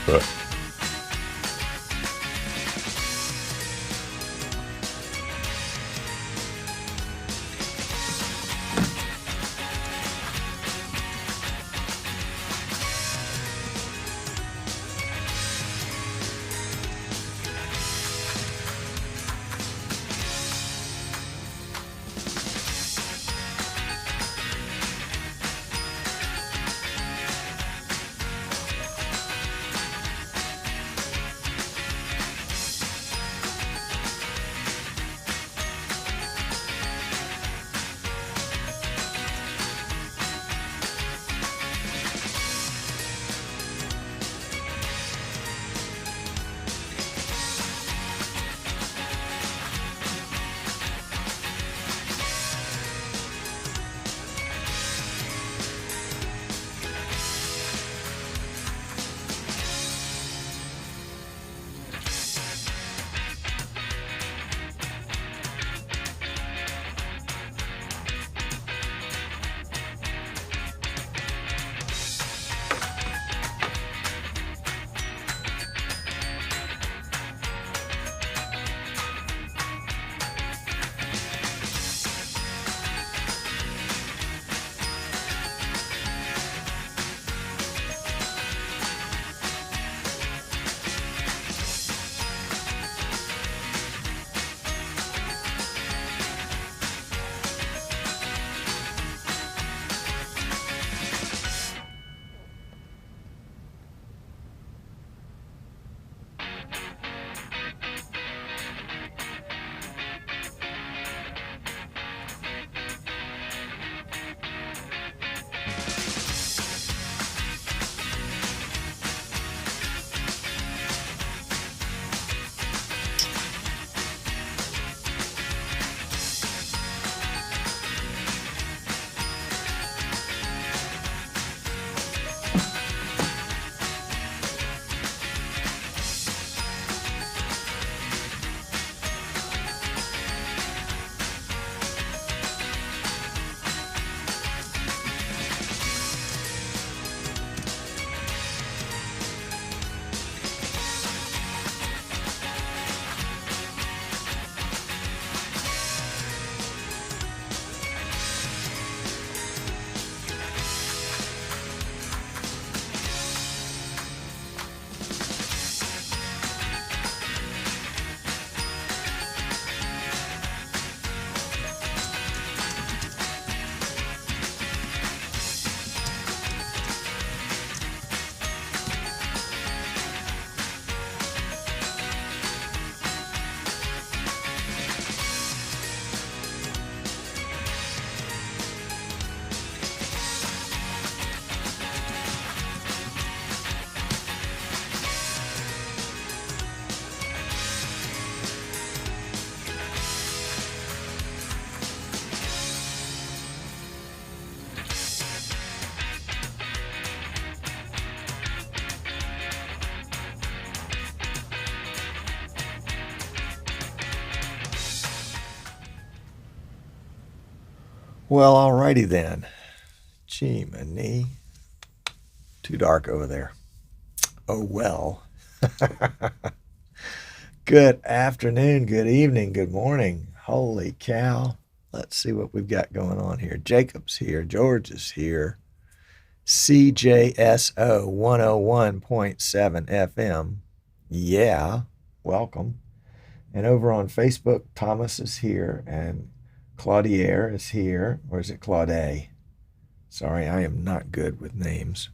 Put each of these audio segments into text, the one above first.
output. Well, alrighty then. Gee, Manny. Too dark over there. Oh, well. Good afternoon, good evening, good morning. Holy cow. Let's see what we've got going on here. Jacob's here. George is here. CJSO 101.7 FM. Yeah, welcome. And over on Facebook, Thomas is here and Claudier is here. Or is it Claude? Sorry, I am not good with names.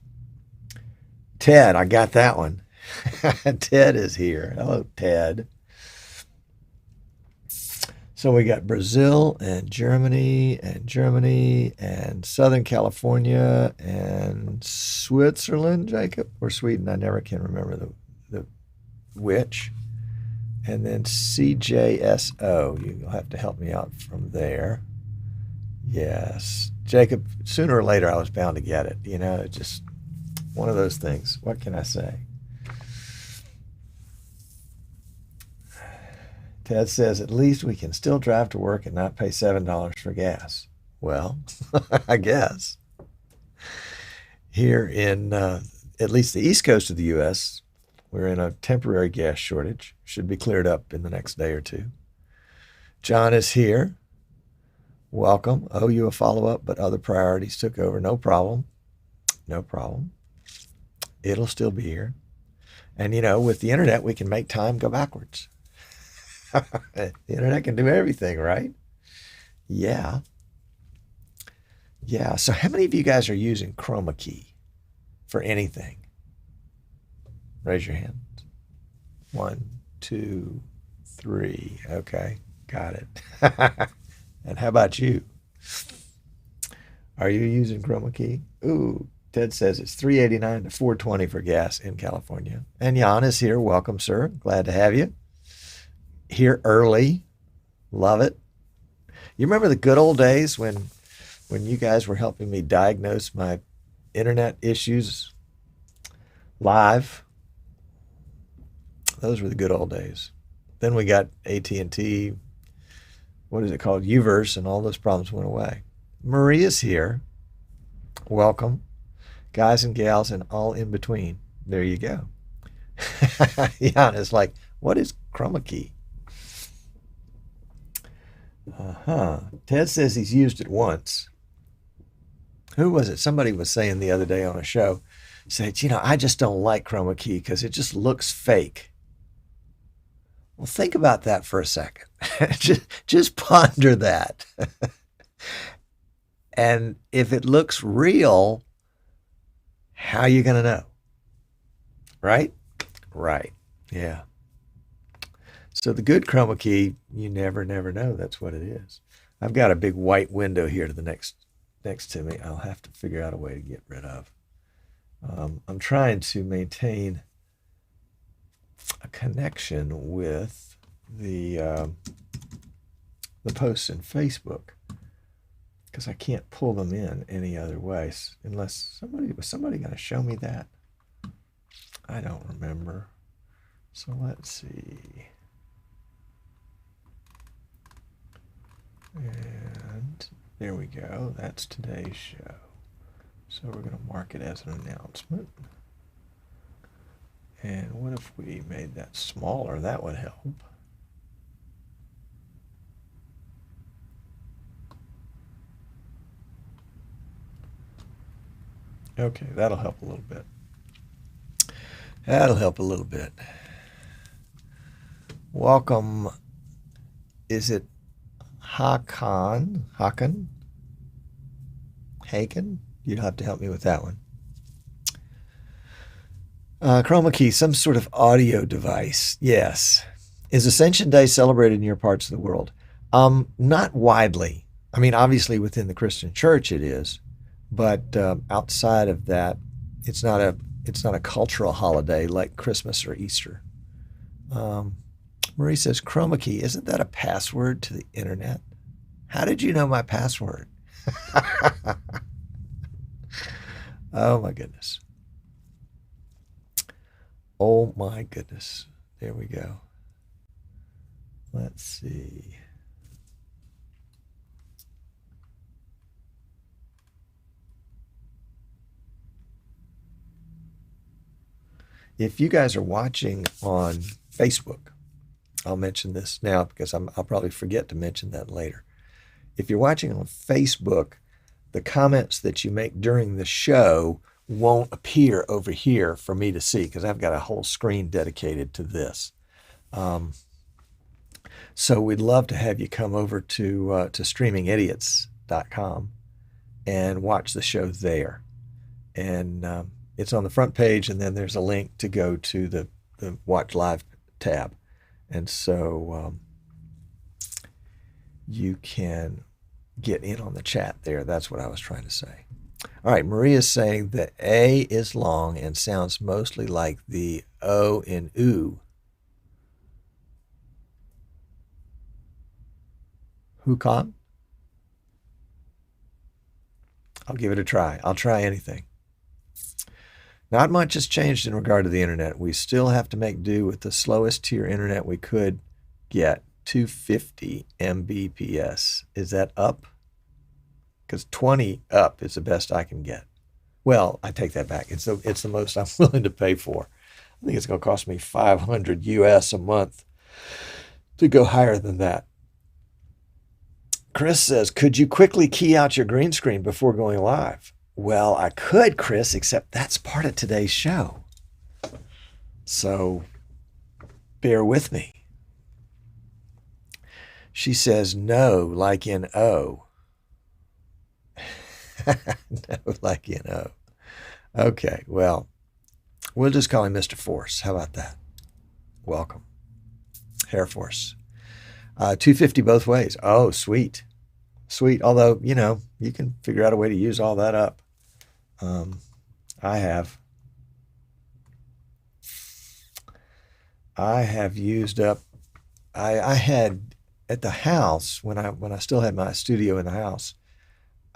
Ted, I got that one. Ted is here. Hello, Ted. So we got Brazil and Germany and Southern California and Switzerland, Jacob, or Sweden. I never can remember the which. And then CJSO. You'll have to help me out from there. Yes. Jacob, sooner or later I was bound to get it. You know, it's just one of those things. What can I say? Ted says, at least we can still drive to work and not pay $7 for gas. Well, I guess. Here in at least the east coast of the U.S., We're in a temporary gas shortage. Should be cleared up in the next day or two. John is here. Welcome. Owe you a follow-up, but other priorities took over. No problem. No problem. It'll still be here. And, with the internet, we can make time go backwards. The internet can do everything, right? Yeah. Yeah. So how many of you guys are using Chroma key for anything? Raise your hand. 1, 2, 3. Okay. Got it. And how about you? Are you using Chroma key? Ooh, Ted says it's $3.89 to $4.20 for gas in California. And Jan is here. Welcome, sir. Glad to have you. Here early. Love it. You remember the good old days when you guys were helping me diagnose my internet issues live? Those were the good old days. Then we got AT&T, what is it called? Uverse, and all those problems went away. Maria's here. Welcome. Guys and gals and all in between. There you go. Jan is like, what is Chroma key? Ted says he's used it once. Who was it? Somebody was saying the other day on a show, said, I just don't like Chroma key because it just looks fake. Well, think about that for a second. just ponder that. And if it looks real, how are you going to know? Right? Right. Yeah. So the good Chroma key, you never know. That's what it is. I've got a big white window here to the next to me. I'll have to figure out a way to get rid of. I'm trying to maintain a connection with the posts in Facebook because I can't pull them in any other way unless somebody going to show me that? I don't remember. So let's see. And there we go. That's today's show. So we're going to mark it as an announcement. And what if we made that smaller? That would help. Okay, that'll help a little bit. That'll help a little bit. Welcome. Is it Hakan? Haken? You'd have to help me with that one. Chroma key, some sort of audio device. Yes. Is Ascension Day celebrated in your parts of the world? Not widely. I mean, obviously within the Christian church it is, but outside of that, it's not a cultural holiday like Christmas or Easter. Marie says, Chroma key, isn't that a password to the internet? How did you know my password? Oh my goodness. Oh my goodness. There we go. Let's see. If you guys are watching on Facebook, I'll mention this now because I'll probably forget to mention that later. If you're watching on Facebook, the comments that you make during the show won't appear over here for me to see because I've got a whole screen dedicated to this. So we'd love to have you come over to streamingidiots.com and watch the show there. And it's on the front page, and then there's a link to go to the Watch Live tab. And so you can get in on the chat there. That's what I was trying to say. All right, Maria's saying the A is long and sounds mostly like the O in oo. Hukan? I'll give it a try. I'll try anything. Not much has changed in regard to the internet. We still have to make do with the slowest tier internet we could get, 250 Mbps. Is that up? Because 20 up is the best I can get. Well, I take that back. It's the most I'm willing to pay for. I think it's going to cost me $500 US a month to go higher than that. Chris says, could you quickly key out your green screen before going live? Well, I could, Chris, except that's part of today's show. So bear with me. She says, no, like in O. No, like in O. Okay, well, we'll just call him Mr. Force. How about that? Welcome. Hair Force. 250 both ways. Oh, sweet. Sweet. Although, you know, you can figure out a way to use all that up. I have used up, I had at the house, when I still had my studio in the house,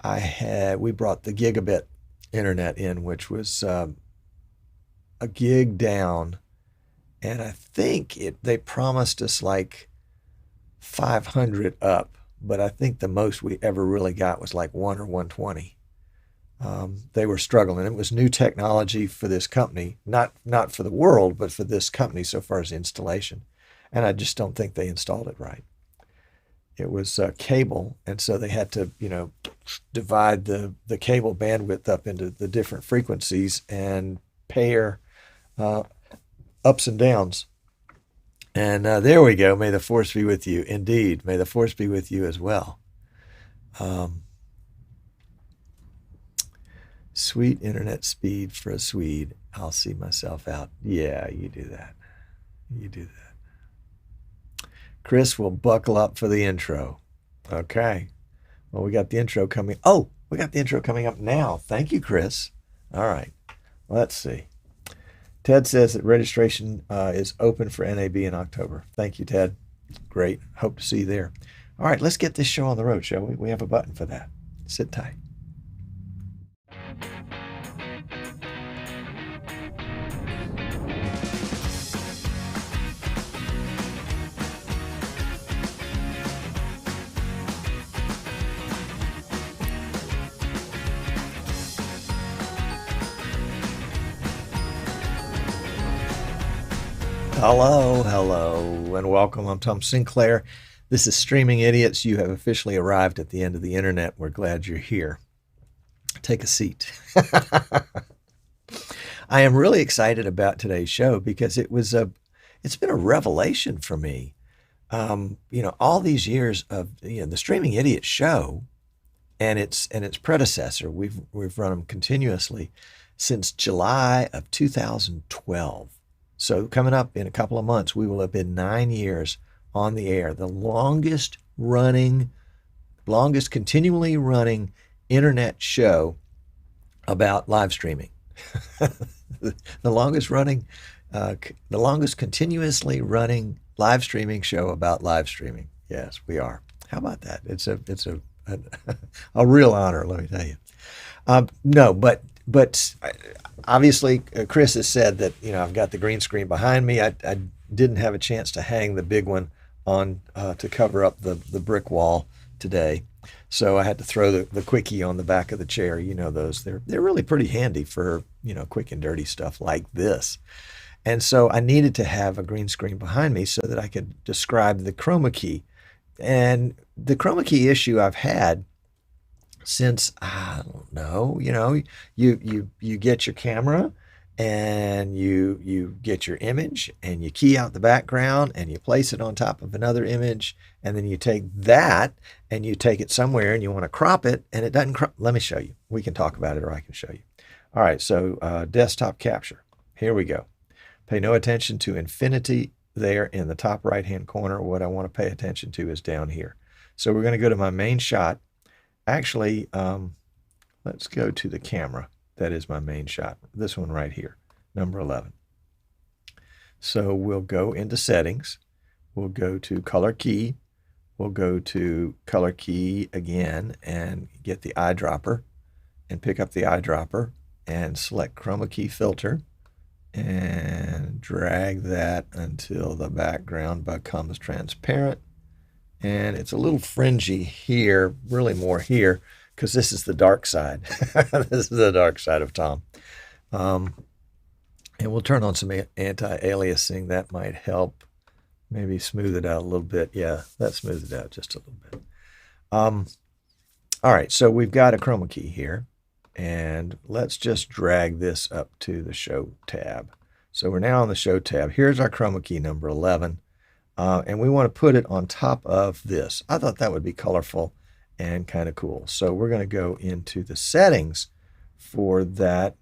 we brought the gigabit internet in, which was a gig down, and I think they promised us like 500 up, but I think the most we ever really got was like 1 or 120. They were struggling. It was new technology for this company, not for the world, but for this company so far as installation, and I just don't think they installed it right. It was cable, and so they had to, you know, divide the cable bandwidth up into the different frequencies and pair ups and downs. And there we go. May the force be with you. Indeed, may the force be with you as well. Sweet internet speed for a Swede. I'll see myself out. Yeah, you do that. You do that. Chris will buckle up for the intro. Okay. Well, we got the intro coming. Oh, we got the intro coming up now. Thank you, Chris. All right. Let's see. Ted says that registration is open for NAB in October. Thank you, Ted. Great. Hope to see you there. All right, let's get this show on the road, shall we? We have a button for that. Sit tight. Hello, and welcome. I'm Tom Sinclair. This is Streaming Idiots. You have officially arrived at the end of the internet. We're glad you're here. Take a seat. I am really excited about today's show because it's been a revelation for me. All these years of the Streaming Idiots show and its predecessor, we've run them continuously since July of 2012. So coming up in a couple of months, we will have been 9 years on the air, the longest continually running internet show about live streaming. the longest continuously running live streaming show about live streaming. Yes, we are. How about that? It's a real honor, let me tell you. But obviously, Chris has said that, I've got the green screen behind me. I didn't have a chance to hang the big one on to cover up the brick wall today. So I had to throw the quickie on the back of the chair. You know those. They're really pretty handy for, quick and dirty stuff like this. And so I needed to have a green screen behind me so that I could describe the Chroma key. And the Chroma key issue I've had since, I don't know, you get your camera and you get your image and you key out the background and you place it on top of another image, and then you take that and you take it somewhere and you want to crop it and it doesn't crop. Let me show you. We can talk about it, or I can show you. All right, so desktop capture. Here we go. Pay no attention to infinity there in the top right-hand corner. What I want to pay attention to is down here. So we're going to go to my main shot. Actually, let's go to the camera. That is my main shot. This one right here, number 11. So we'll go into settings. We'll go to color key. We'll go to color key again and get the eyedropper and pick up the eyedropper and select chroma key filter and drag that until the background becomes transparent. And it's a little fringy here, really more here, because this is the dark side. This is the dark side of Tom. And we'll turn on some anti-aliasing. That might help. Maybe smooth it out a little bit. Yeah, that smooths it out just a little bit. All right, so we've got a chroma key here. And let's just drag this up to the Show tab. So we're now on the Show tab. Here's our chroma key number 11. And we want to put it on top of this. I thought that would be colorful and kind of cool. So we're going to go into the settings for that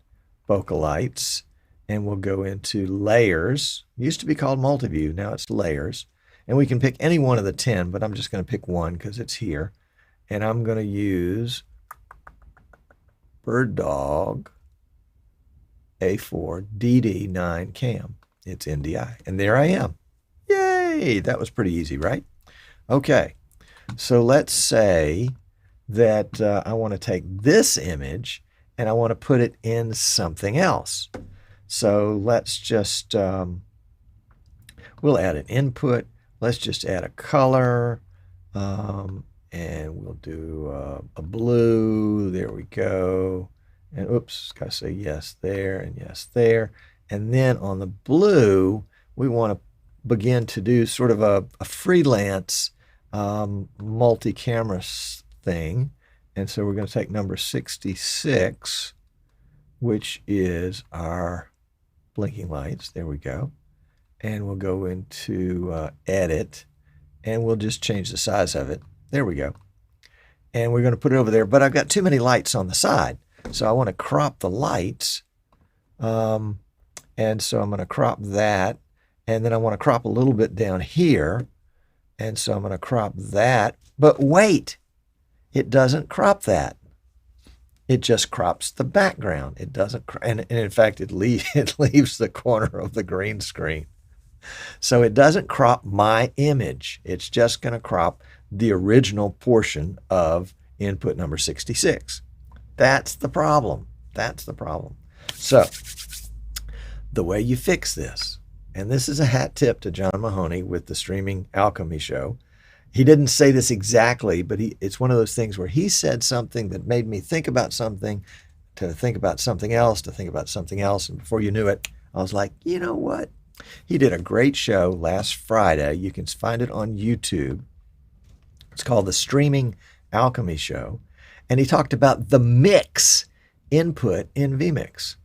bokeh lights. And we'll go into layers. It used to be called multiview. Now it's layers. And we can pick any one of the 10, but I'm just going to pick one because it's here. And I'm going to use BirdDog A4 DD9 cam. It's NDI. And there I am. Yay! That was pretty easy, right? Okay. So let's say that I want to take this image and I want to put it in something else. So let's just, we'll add an input. Let's just add a color. And we'll do a blue. There we go. And oops, got to say yes there and yes there. And then on the blue, we want to begin to do sort of a freelance multi-camera thing. And so we're going to take number 66, which is our blinking lights. There we go. And we'll go into edit, and we'll just change the size of it. There we go. And we're going to put it over there, but I've got too many lights on the side. So I want to crop the lights. And so I'm going to crop that. And then I want to crop a little bit down here. And so I'm going to crop that. But wait, it doesn't crop that. It just crops the background. It doesn't, and in fact, it leaves the corner of the green screen. So it doesn't crop my image. It's just going to crop the original portion of input number 66. That's the problem. That's the problem. So the way you fix this, and this is a hat tip to John Mahoney with the Streaming Alchemy show. He didn't say this exactly, but it's one of those things where he said something that made me think about something, to think about something else, to think about something else. And before you knew it, I was like, you know what? He did a great show last Friday. You can find it on YouTube. It's called the Streaming Alchemy Show. And he talked about the mix input in vMix.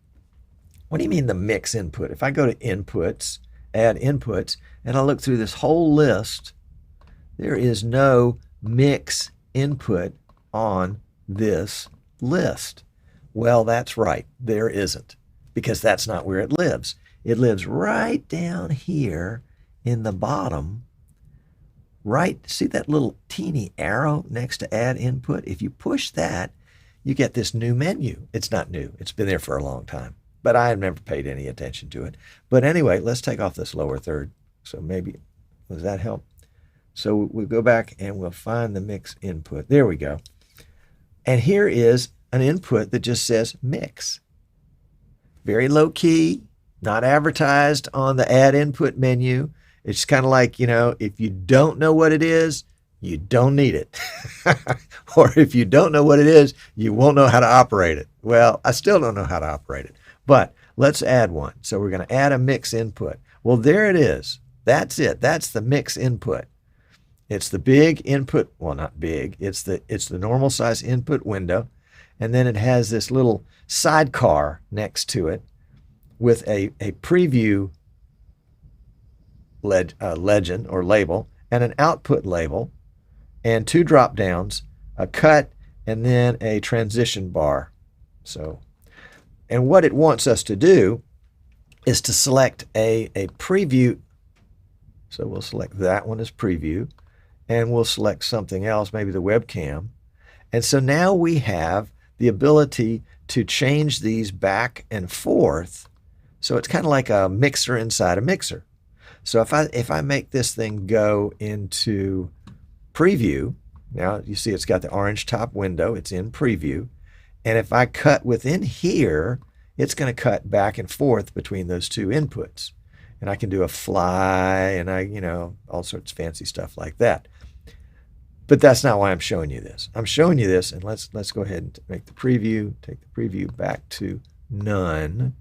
What do you mean the mix input? If I go to inputs, add inputs, and I look through this whole list, there is no mix input on this list. Well, that's right. There isn't, because that's not where it lives. It lives right down here in the bottom. Right, see that little teeny arrow next to add input? If you push that, you get this new menu. It's not new. It's been there for a long time, but I have never paid any attention to it. But anyway, let's take off this lower third. So maybe, does that help? So we'll go back and we'll find the mix input. There we go. And here is an input that just says mix. Very low key, not advertised on the add input menu. It's kind of like, you know, if you don't know what it is, you don't need it. Or if you don't know what it is, you won't know how to operate it. Well, I still don't know how to operate it, but let's add one. So we're going to add a mix input. Well, there it is. That's it. That's the mix input. It's the big input. Well, not big. It's the normal size input window. And then it has this little sidecar next to it with a preview legend or label and an output label and two drop downs, a cut, and then a transition bar. So, and what it wants us to do is to select a preview. So we'll select that one as preview, and we'll select something else, maybe the webcam. And so now we have the ability to change these back and forth. So it's kind of like a mixer inside a mixer. So if I make this thing go into preview, now you see it's got the orange top window, it's in preview. And if I cut within here, it's going to cut back and forth between those two inputs. And I can do a fly and all sorts of fancy stuff like that. But that's not why I'm showing you this. I'm showing you this, and let's go ahead and make the preview, take the preview back to none.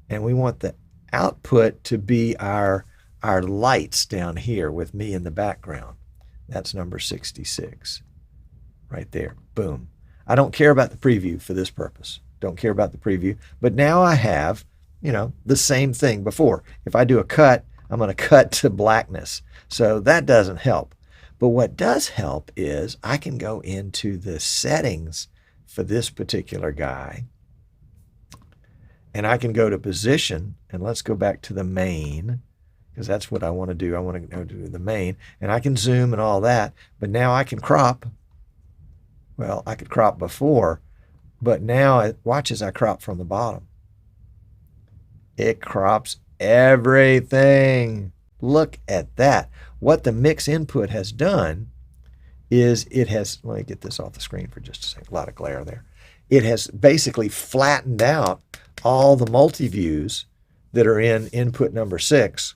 And we want the output to be our lights down here with me in the background. That's number 66 right there. Boom. I don't care about the preview for this purpose. Don't care about the preview. But now I have, the same thing before. If I do a cut, I'm going to cut to blackness. So that doesn't help. But what does help is I can go into the settings for this particular guy, and I can go to position, and let's go back to the main, because that's what I want to do. I want to go to the main, and I can zoom and all that, but now I can crop. Well, I could crop before, but now watch as I crop from the bottom. It crops everything. Look at that. What the mix input has done is it has, let me get this off the screen for just a second, a lot of glare there. It has basically flattened out all the multi-views that are in input number 6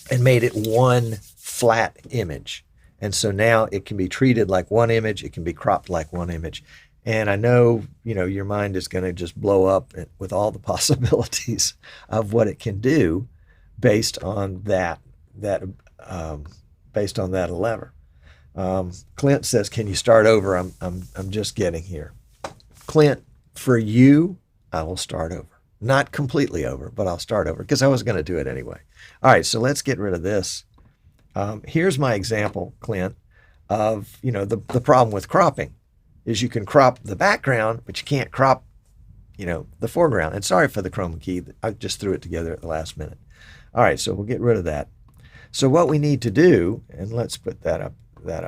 and made it one flat image. And so now it can be treated like one image, it can be cropped like one image. And I know, your mind is going to just blow up with all the possibilities of what it can do based on that lever. Clint says, "Can you start over?" I'm just getting here. Clint, for you, I will start over. Not completely over, but I'll start over because I was going to do it anyway. All right, so let's get rid of this. Here's my example, Clint, of the problem with cropping is you can crop the background, but you can't crop the foreground. And sorry for the Chroma key, I just threw it together at the last minute. All right, so we'll get rid of that. So what we need to do, and let's put that up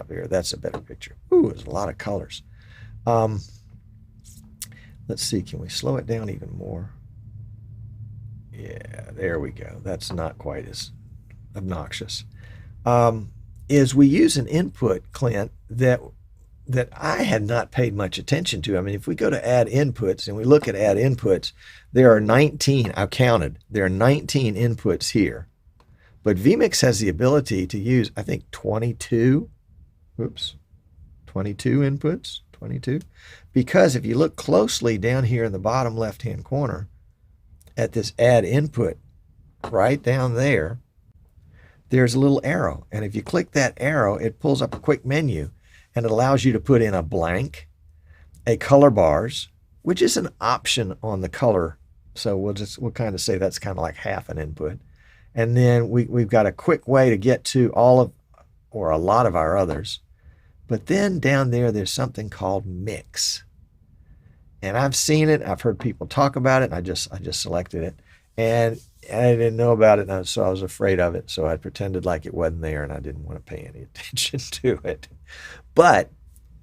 here. That's a better picture. Ooh, there's a lot of colors. Let's see, can we slow it down even more? Yeah, there we go. That's not quite as obnoxious. Is we use an input, Clint, that I had not paid much attention to. I mean, if we go to add inputs and we look at add inputs, there are 19, I've counted, there are 19 inputs here. But vMix has the ability to use, I think, 22 inputs, 22. Because if you look closely down here in the bottom left-hand corner at this add input, right down there, there's a little arrow. And if you click that arrow, it pulls up a quick menu and it allows you to put in a blank, a color bars, which is an option on the color. So we'll kind of say that's kind of like half an input. And then we've got a quick way to get to all of, or a lot of our others. But then down there's something called mix. And I've seen it, I've heard people talk about it, and I just selected it. And I didn't know about it, so I was afraid of it. So I pretended like it wasn't there, and I didn't want to pay any attention to it. But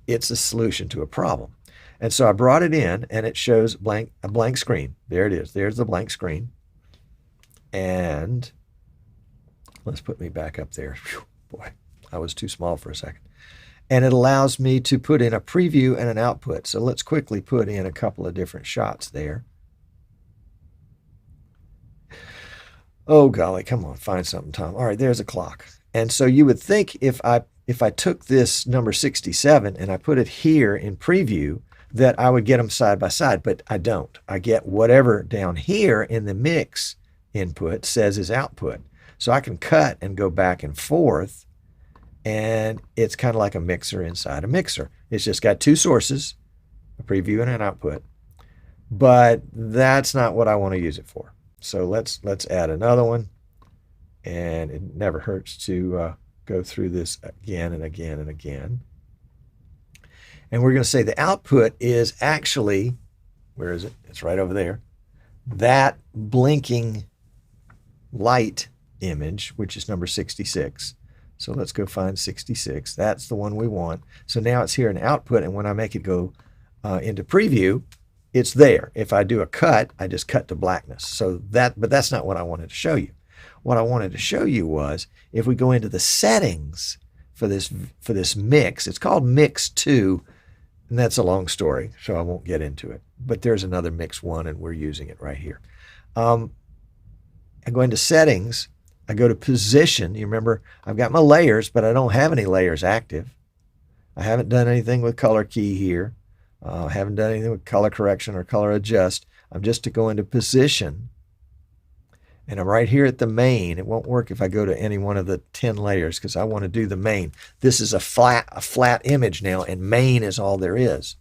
it's a solution to a problem. And so I brought it in, and it shows a blank screen. There it is. There's the blank screen. And let's put me back up there. Whew, boy, I was too small for a second. And it allows me to put in a preview and an output. So let's quickly put in a couple of different shots there. Oh, golly, come on, find something, Tom. All right, there's a clock. And so you would think if I took this number 67 and I put it here in preview, that I would get them side by side, but I don't. I get whatever down here in the mix input says is output. So I can cut and go back and forth, and it's kind of like a mixer inside a mixer. It's just got two sources, a preview and an output, but that's not what I want to use it for. So let's add another one, and it never hurts to go through this again and again and again. And we're going to say the output is actually, where is it? It's right over there. That blinking light image, which is number 66. So let's go find 66. That's the one we want. So now it's here in output, and when I make it go into preview, it's there. If I do a cut, I just cut to blackness. So but that's not what I wanted to show you. What I wanted to show you was if we go into the settings for this mix, it's called Mix 2, and that's a long story, so I won't get into it. But there's another Mix 1, and we're using it right here. I go into settings. I go to position. You remember, I've got my layers, but I don't have any layers active. I haven't done anything with color key here. I haven't done anything with color correction or color adjust. I'm just to go into position. And I'm right here at the main. It won't work if I go to any one of the 10 layers because I want to do the main. This is a flat image now, and main is all there is.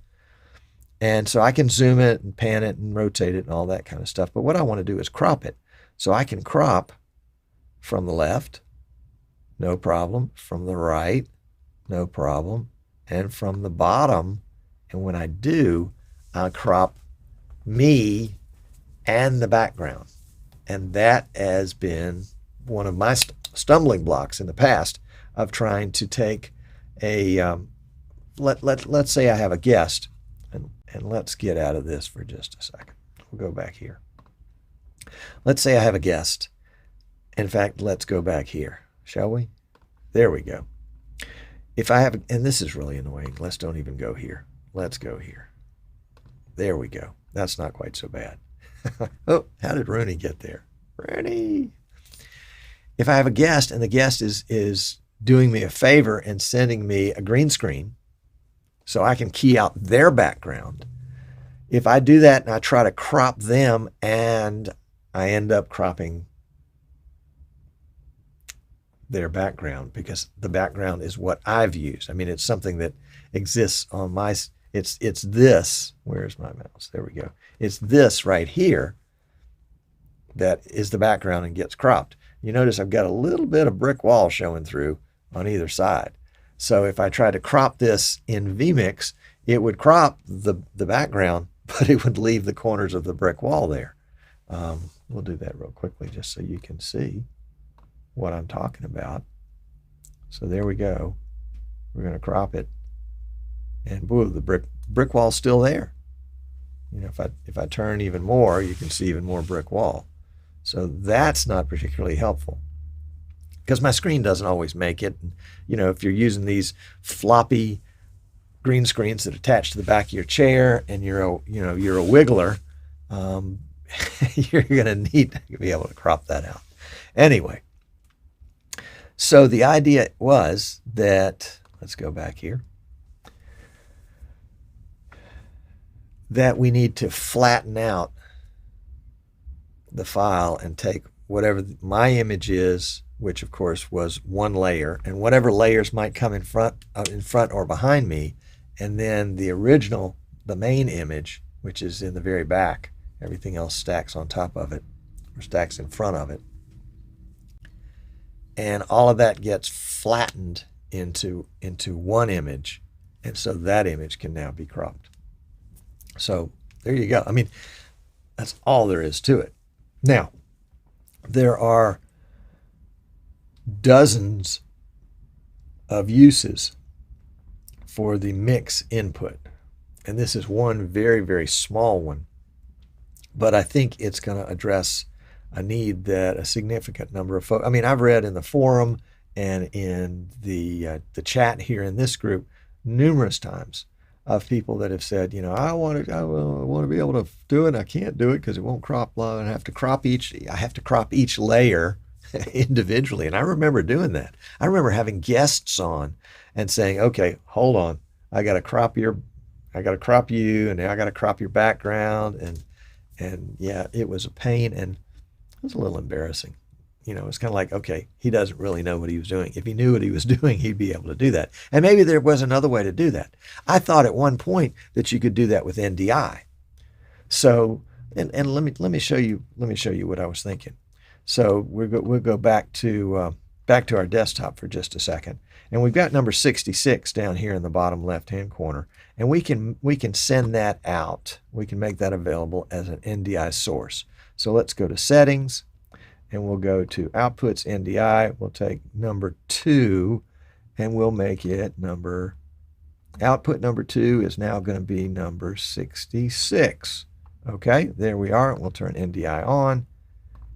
And so I can zoom it and pan it and rotate it and all that kind of stuff. But what I want to do is crop it. So I can crop from the left, no problem, from the right, no problem, and from the bottom. And when I do, I'll crop me and the background. And that has been one of my stumbling blocks in the past of trying to take a, let's say I have a guest, and let's get out of this for just a second. We'll go back here. Let's say I have a guest. In fact, let's go back here, shall we? There we go. If I have, and this is really annoying. Let's don't even go here. Let's go here. There we go. That's not quite so bad. Oh, how did Rooney get there? Rooney. If I have a guest and the guest is doing me a favor and sending me a green screen so I can key out their background, if I do that and I try to crop them and I end up cropping their background because the background is what I've used. I mean, it's something that exists on my, it's this, where's my mouse? There we go. It's this right here that is the background and gets cropped. You notice I've got a little bit of brick wall showing through on either side. So if I try to crop this in vMix, it would crop the background, but it would leave the corners of the brick wall there. We'll do that real quickly just so you can see what I'm talking about. So there we go. We're going to crop it. And boom, the brick wall's still there. You know, if I turn even more, you can see even more brick wall. So that's not particularly helpful because my screen doesn't always make it. And, you know, if you're using these floppy green screens that attach to the back of your chair and you're a wiggler, you're going to need to be able to crop that out. Anyway, so the idea was that, let's go back here, that we need to flatten out the file and take whatever my image is, which of course was one layer, and whatever layers might come in front or behind me, and then the original, the main image, which is in the very back. Everything else stacks on top of it or stacks in front of it. And all of that gets flattened into one image, and so that image can now be cropped. So there you go. I mean, that's all there is to it. Now, there are dozens of uses for the mix input. And this is one very, very small one. But I think it's going to address a need that a significant number of folks, I mean, I've read in the forum and in the chat here in this group numerous times of people that have said, you know, I want to be able to do it. I can't do it because it won't crop long. I have to crop each layer individually. And I remember doing that. I remember having guests on and saying, okay, hold on. I got to crop you, and now I got to crop your background. And yeah, it was a pain and it was a little embarrassing. You know, it's kind of like, okay, he doesn't really know what he was doing. If he knew what he was doing, he'd be able to do that. And maybe there was another way to do that. I thought at one point that you could do that with NDI. So, and let me show you what I was thinking. So we'll go back to our desktop for just a second, and we've got number 66 down here in the bottom left-hand corner, and we can send that out. We can make that available as an NDI source. So let's go to Settings. And we'll go to Outputs NDI. We'll take number 2 and we'll make it output number 2 is now going to be number 66. Okay, there we are. We'll turn NDI on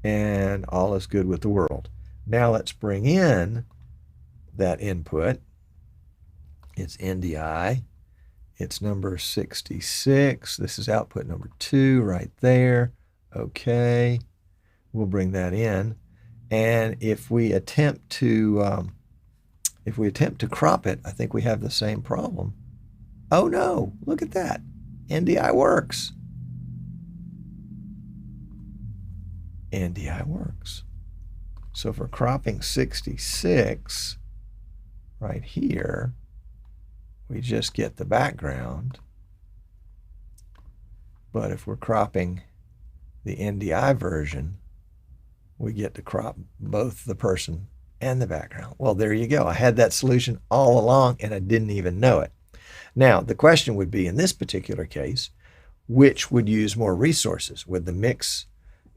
and all is good with the world. Now let's bring in that input. It's NDI. It's number 66. This is output number 2 right there. Okay. We'll bring that in, and if we attempt to crop it, I think we have the same problem. Oh no! Look at that. NDI works. NDI works. So for cropping 66, right here, we just get the background. But if we're cropping the NDI version, we get to crop both the person and the background. Well, there you go. I had that solution all along and I didn't even know it. Now, the question would be, in this particular case, which would use more resources? Would the mix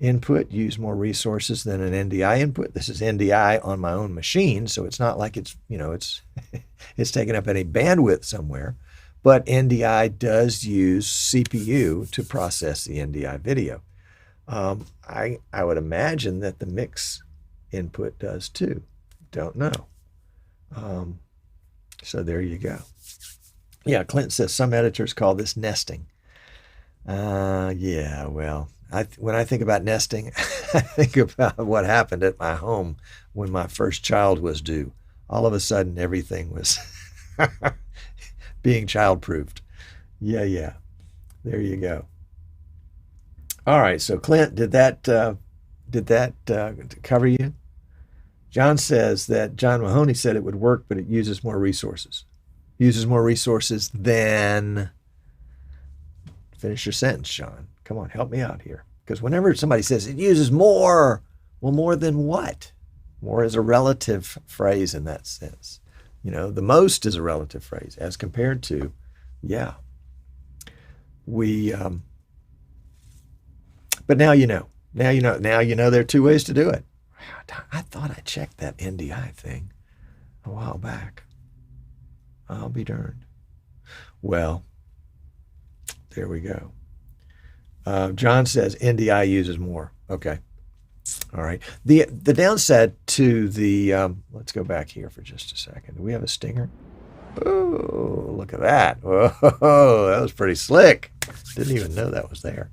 input use more resources than an NDI input? This is NDI on my own machine, so it's not like it's, it's taking up any bandwidth somewhere, but NDI does use CPU to process the NDI video. I would imagine that the mix input does too. Don't know. So there you go. Yeah, Clint says some editors call this nesting. Yeah, well, when I think about nesting, I think about what happened at my home when my first child was due. All of a sudden, everything was being child-proofed. Yeah. There you go. All right, so Clint, did that cover you? John says that John Mahoney said it would work, but it uses more resources. Uses more resources than... Finish your sentence, John. Come on, help me out here. Because whenever somebody says it uses more, well, more than what? More is a relative phrase in that sense. The most is a relative phrase as compared to, yeah. But now you know. Now you know there are two ways to do it. I thought I checked that NDI thing a while back. I'll be darned. Well, there we go. John says NDI uses more. Okay. All right. The downside to the, let's go back here for just a second. Do we have a stinger? Oh, look at that. Whoa, that was pretty slick. Didn't even know that was there.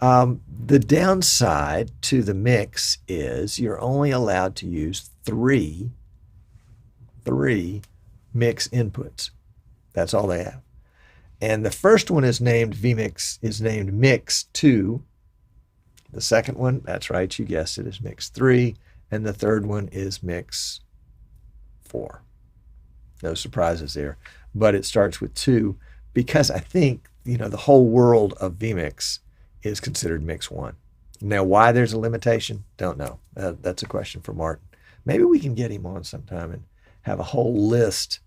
The downside to the mix is you're only allowed to use three mix inputs. That's all they have. And the first one is named vMix, is named Mix 2. The second one, that's right, you guessed it, is Mix 3. And the third one is Mix 4. No surprises there. But it starts with 2 because I think, the whole world of vMix is considered Mix 1. Now, why there's a limitation, don't know. That's a question for Martin. Maybe we can get him on sometime and have a whole list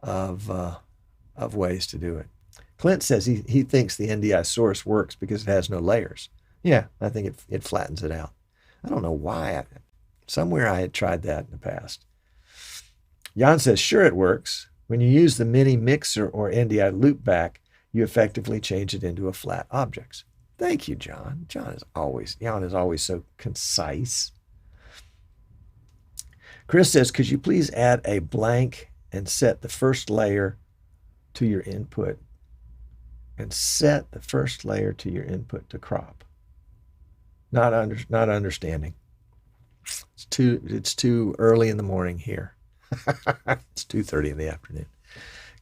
of ways to do it. Clint says he thinks the NDI source works because it has no layers. Yeah, I think it flattens it out. I don't know why. Somewhere I had tried that in the past. Jan says, sure it works. When you use the mini mixer or NDI loopback, you effectively change it into a flat object. Thank you, John. Jan is always so concise. Chris says, could you please add a blank and set the first layer to your input? And set the first layer to your input to crop. Not understanding. It's too early in the morning here. It's 2:30 in the afternoon.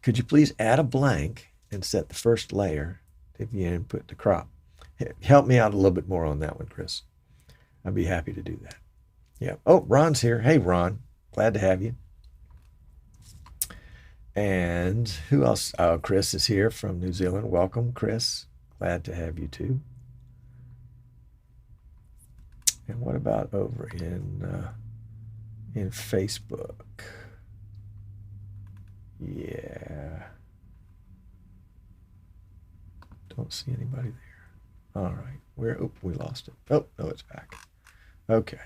Could you please add a blank and set the first layer to your input to crop? Help me out a little bit more on that one, Chris. I'd be happy to do that. Yeah. Oh, Ron's here. Hey, Ron. Glad to have you. And who else? Oh, Chris is here from New Zealand. Welcome, Chris. Glad to have you too. And what about over in Facebook? Yeah. Don't see anybody there. All right. We lost it. Oh, no, it's back. Okay.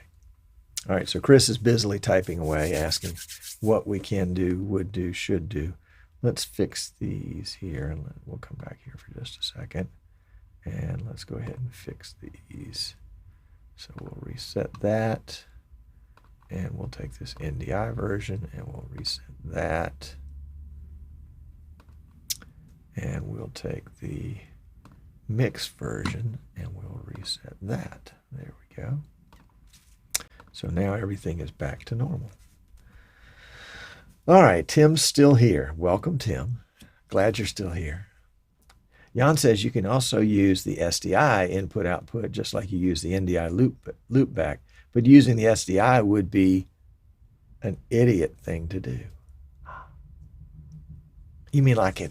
All right, so Chris is busily typing away, asking what we can do, would do, should do. Let's fix these here, and we'll come back here for just a second. And let's go ahead and fix these. So we'll reset that, and we'll take this NDI version, and we'll reset that. And we'll take the mix version, and we'll reset that. There we go. So now everything is back to normal. All right, Tim's still here. Welcome, Tim. Glad you're still here. Jan says you can also use the SDI input-output just like you use the NDI loopback, but using the SDI would be an idiot thing to do. You mean like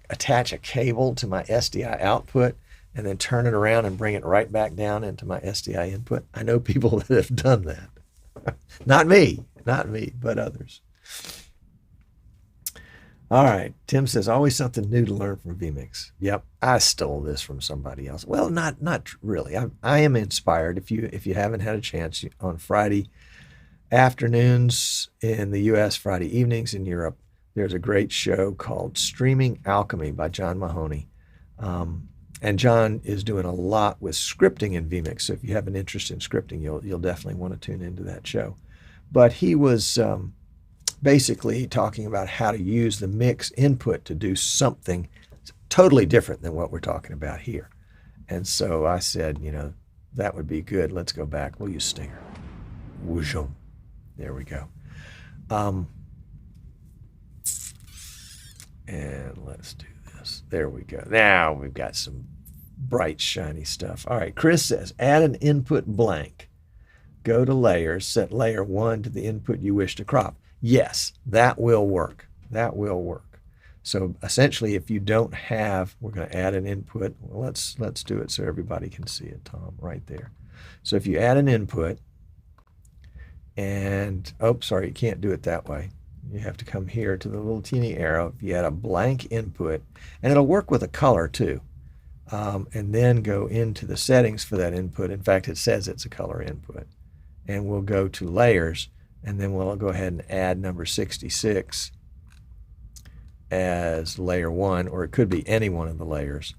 attach a cable to my SDI output and then turn it around and bring it right back down into my SDI input? I know people that have done that. Not me, but others. All right, Tim says, always something new to learn from vMix. Yep, I stole this from somebody else. Well, not really. I am inspired. If you haven't had a chance, on Friday afternoons in the U.S., Friday evenings in Europe, there's a great show called Streaming Alchemy by John Mahoney. And John is doing a lot with scripting in vMix. So if you have an interest in scripting, you'll definitely want to tune into that show. But he was basically talking about how to use the mix input to do something totally different than what we're talking about here. And so I said, that would be good. Let's go back. We'll use Stinger. Whooshoom. There we go. And let's do this. There we go. Now we've got some bright, shiny stuff. All right, Chris says, add an input blank. Go to layers, set layer 1 to the input you wish to crop. Yes, that will work. That will work. So essentially, if you don't have, we're going to add an input. Well, let's do it so everybody can see it, Tom, right there. So if you add an input, and, oh, sorry, you can't do it that way. You have to come here to the little teeny arrow. If you add a blank input, and it'll work with a color too, and then go into the settings for that input. In fact, it says it's a color input. And we'll go to layers, and then we'll go ahead and add number 66 as layer 1, or it could be any one of the layers.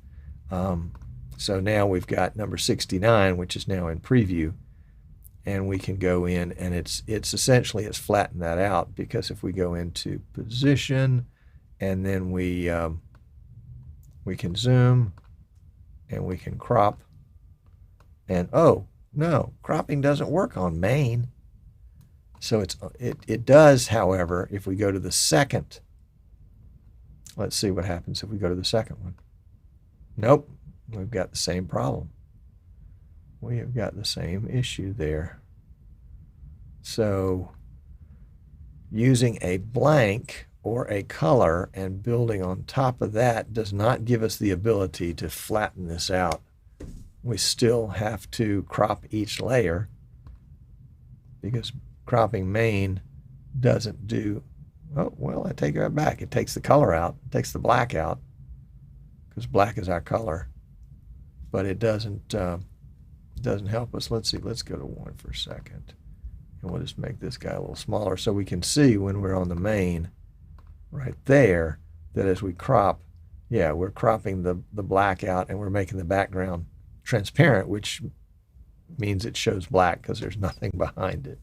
So now we've got number 69, which is now in preview, and we can go in, and it's essentially flattened that out, because if we go into position, and then we can zoom, and we can crop, and oh no, cropping doesn't work on main. So it does, however, if we go to the second. Let's see what happens if we go to the second one. Nope, we've got the same problem. We have got the same issue there. So using a blank or a color and building on top of that does not give us the ability to flatten this out. We still have to crop each layer, because cropping main doesn't do, oh, well, I take that back. It takes the color out, it takes the black out, because black is our color, but it doesn't help us. Let's see, let's go to 1 for a second, and we'll just make this guy a little smaller so we can see when we're on the main right there that as we crop, yeah, we're cropping the black out, and we're making the background transparent, which means it shows black because there's nothing behind it.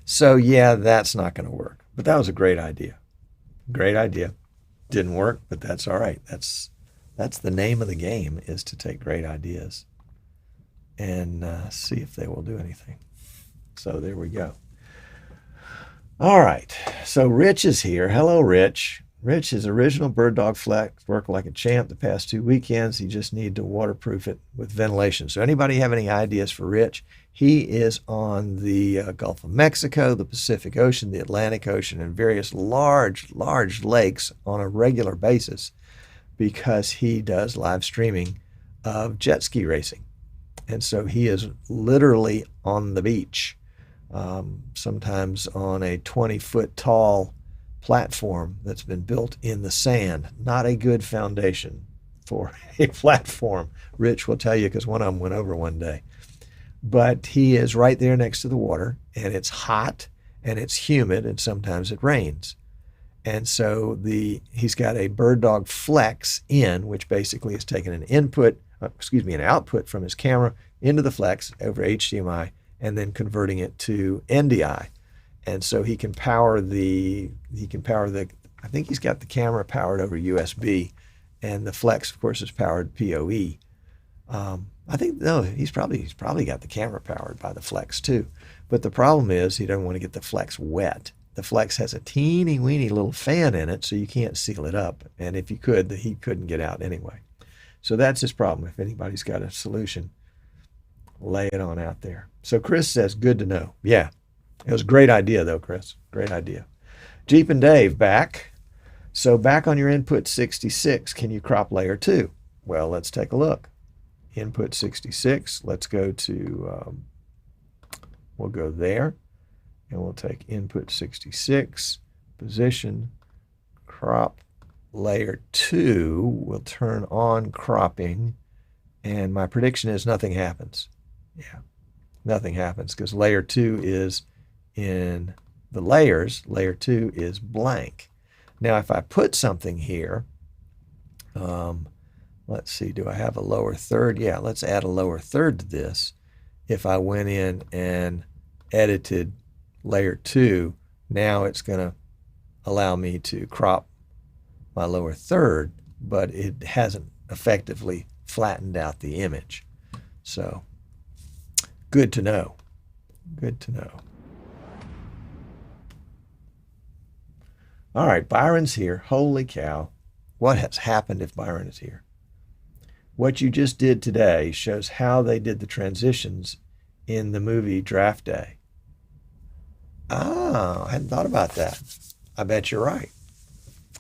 So yeah, that's not going to work, but that was a great idea. Great idea. Didn't work, but that's all right. That's the name of the game, is to take great ideas and see if they will do anything. So there we go. All right, so Rich is here. Hello, Rich. Rich, his original BirdDog Flex worked like a champ the past 2 weekends. He just needed to waterproof it with ventilation. So anybody have any ideas for Rich? He is on the Gulf of Mexico, the Pacific Ocean, the Atlantic Ocean, and various large lakes on a regular basis, because he does live streaming of jet ski racing. And so he is literally on the beach, sometimes on a 20-foot tall platform that's been built in the sand. Not a good foundation for a platform. Rich will tell you, because one of them went over one day. But he is right there next to the water, and it's hot and it's humid, and sometimes it rains. And so he's got a BirdDog Flex in, which basically is taking an output from his camera into the Flex over HDMI, and then converting it to NDI. And so he can power the, I think he's got the camera powered over USB, and the Flex, of course, is powered PoE. I think, no, he's probably got the camera powered by the Flex too. But the problem is he doesn't want to get the Flex wet. the flex has a teeny weeny little fan in it, so you can't seal it up. And if you could, the heat couldn't get out anyway. So that's his problem. If anybody's got a solution, lay it on out there. So Chris says, good to know. Yeah, it was a great idea, though, Chris. Great idea. Jeep and Dave, back. So back on your input 66, can you crop layer 2? Well, let's take a look. Input 66, let's go to, we'll go there, and we'll take input 66, position, crop layer 2. We'll turn on cropping, and my prediction is nothing happens. Yeah, nothing happens because layer 2 is in the layers. Layer 2 is blank. Now, if I put something here, let's see, do I have a lower third? Yeah, let's add a lower third to this. If I went in and edited layer 2, now it's going to allow me to crop my lower third, but it hasn't effectively flattened out the image. So, good to know. Good to know. All right, Byron's here. Holy cow. What has happened if Byron is here? What you just did today shows how they did the transitions in the movie Draft Day. Ah, I hadn't thought about that. I bet you're right.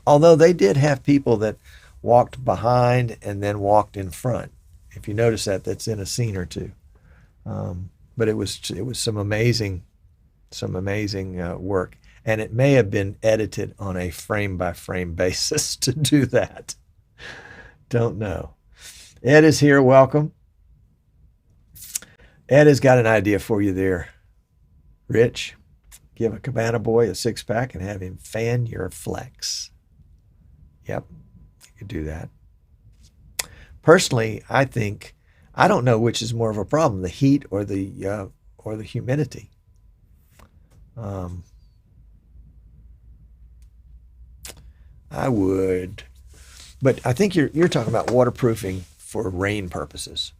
Although they did have people that walked behind and then walked in front. If you notice that, that's in a scene or two. But it was some amazing work. And it may have been edited on a frame-by-frame basis to do that. Don't know. Ed is here. Welcome. Ed has got an idea for you there, Rich. Give a Cabana boy a 6-pack and have him fan your flex. Yep, you could do that. Personally, I don't know which is more of a problem, the heat or the humidity. I would, but I think you're talking about waterproofing for rain purposes.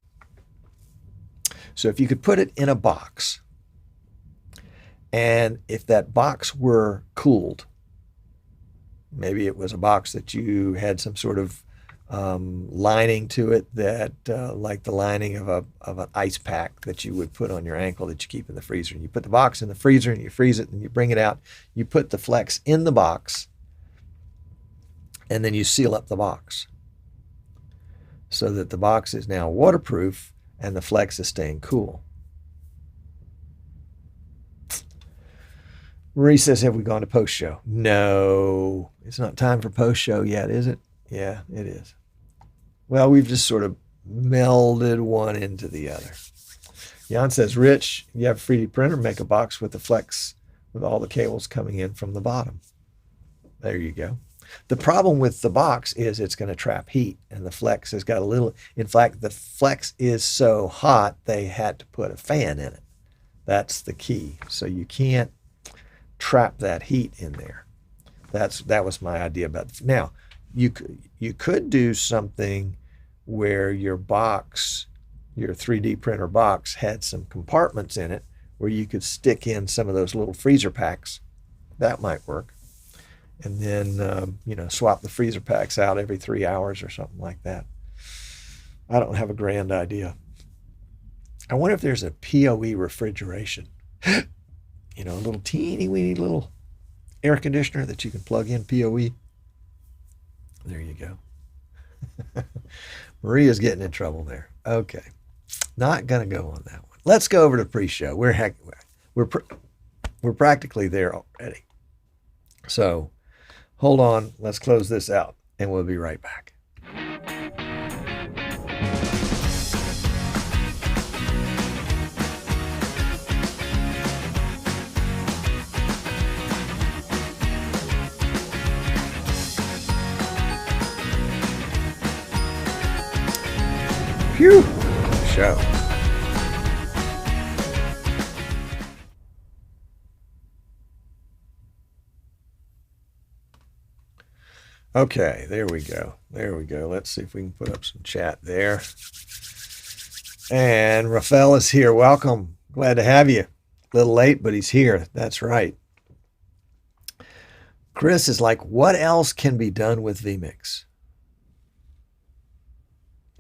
So if you could put it in a box, and if that box were cooled, maybe it was a box that you had some sort of lining to it that, like the lining of an ice pack that you would put on your ankle that you keep in the freezer. And you put the box in the freezer and you freeze it and you bring it out. You put the flex in the box, and then you seal up the box so that the box is now waterproof and the flex is staying cool. Marie says, have we gone to post-show? No, it's not time for post-show yet, is it? Yeah, it is. Well, we've just sort of melded one into the other. Jan says, Rich, you have a 3D printer, make a box with the flex with all the cables coming in from the bottom. There you go. The problem with the box is it's going to trap heat, and the flex has got a little, in fact, the flex is so hot they had to put a fan in it. That's the key. So you can't trap that heat in there. That was my idea about it. Now, you could do something where your box, your 3D printer box, had some compartments in it where you could stick in some of those little freezer packs. That might work. And then, swap the freezer packs out every 3 hours or something like that. I don't have a grand idea. I wonder if there's a PoE refrigeration. A little teeny weeny little air conditioner that you can plug in PoE. There you go. Maria's getting in trouble there. Okay. Not going to go on that one. Let's go over to pre-show. We're practically there already. So hold on. Let's close this out and we'll be right back. Phew, show. Okay, there we go. There we go. Let's see if we can put up some chat there. And Rafael is here. Welcome. Glad to have you. A little late, but he's here. That's right. Chris is like, what else can be done with vMix?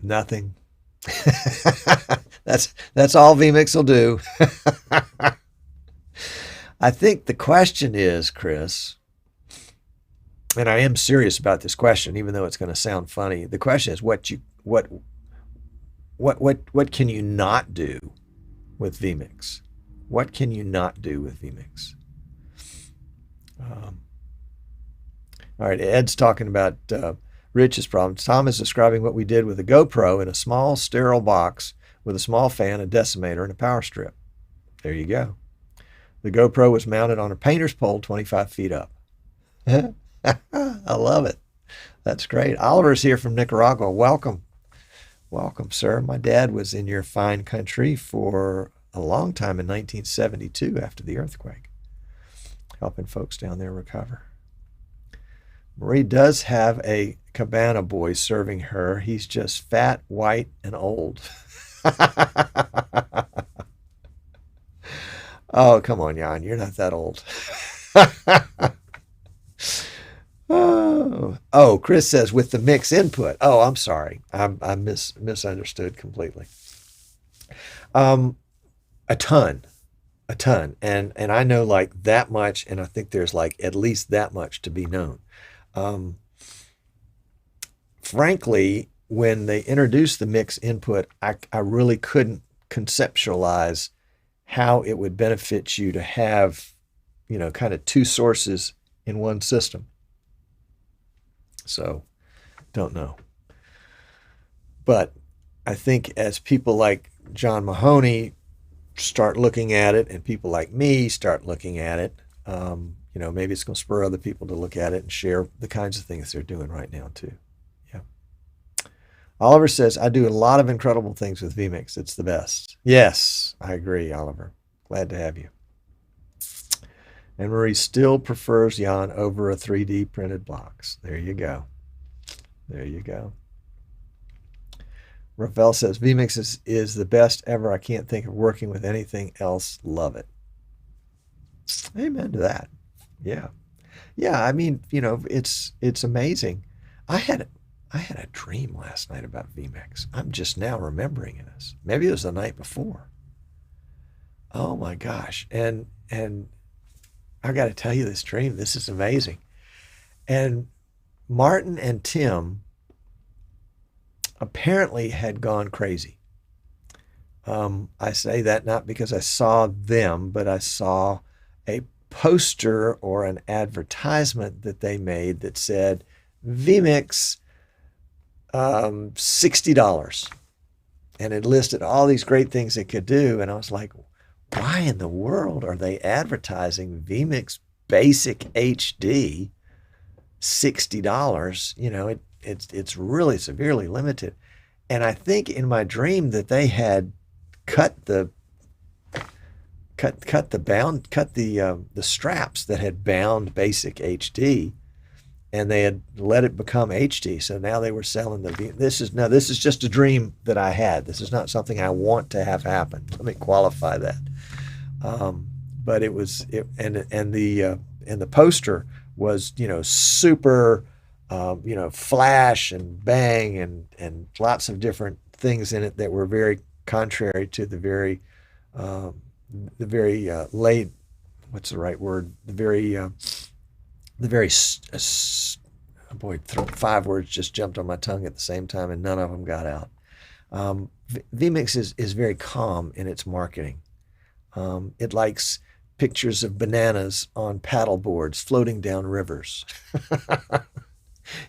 Nothing. That's all vMix will do. I think the question is, Chris, and I am serious about this question, even though it's going to sound funny. The question is, what can you not do with vMix? What can you not do with vMix? All right, Ed's talking about Rich's problem. Tom is describing what we did with a GoPro in a small sterile box with a small fan, a decimator, and a power strip. There you go. The GoPro was mounted on a painter's pole 25 feet up. I love it. That's great. Oliver's here from Nicaragua. Welcome. Welcome, sir. My dad was in your fine country for a long time in 1972 after the earthquake, helping folks down there recover. Marie does have a cabana boy serving her. He's just fat, white, and old. Oh, come on, Jan. You're not that old. Oh, Chris says with the mix input. Oh, I'm sorry. I misunderstood completely. A ton. And I know like that much, and I think there's like at least that much to be known. Frankly, when they introduced the mix input, I really couldn't conceptualize how it would benefit you to have, kind of two sources in one system. So, don't know. But I think as people like John Mahoney start looking at it, and people like me start looking at it, maybe it's going to spur other people to look at it and share the kinds of things they're doing right now too. Yeah. Oliver says, I do a lot of incredible things with vMix. It's the best. Yes, I agree, Oliver. Glad to have you. And Marie still prefers Jan over a 3D printed box. There you go. There you go. Rafael says, vMix is the best ever. I can't think of working with anything else. Love it. Amen to that. Yeah. Yeah, I mean, it's amazing. I had a dream last night about vMix. I'm just now remembering this. Maybe it was the night before. Oh my gosh. And I got to tell you this dream. This is amazing. And Martin and Tim apparently had gone crazy. I say that not because I saw them, but I saw a poster or an advertisement that they made that said vMix $60. And it listed all these great things it could do. And I was like, why in the world are they advertising vMix Basic HD $60? It's really severely limited. And I think in my dream that they had cut the straps that had bound Basic HD, and they had let it become HD. So now they were selling this is just a dream that I had. This is not something I want to have happen. Let me qualify that. But the poster was, super, flash and bang and lots of different things in it that were very contrary to the very late, what's the right word? Boy, 5 words just jumped on my tongue at the same time and none of them got out. vMix is very calm in its marketing. It likes pictures of bananas on paddle boards floating down rivers.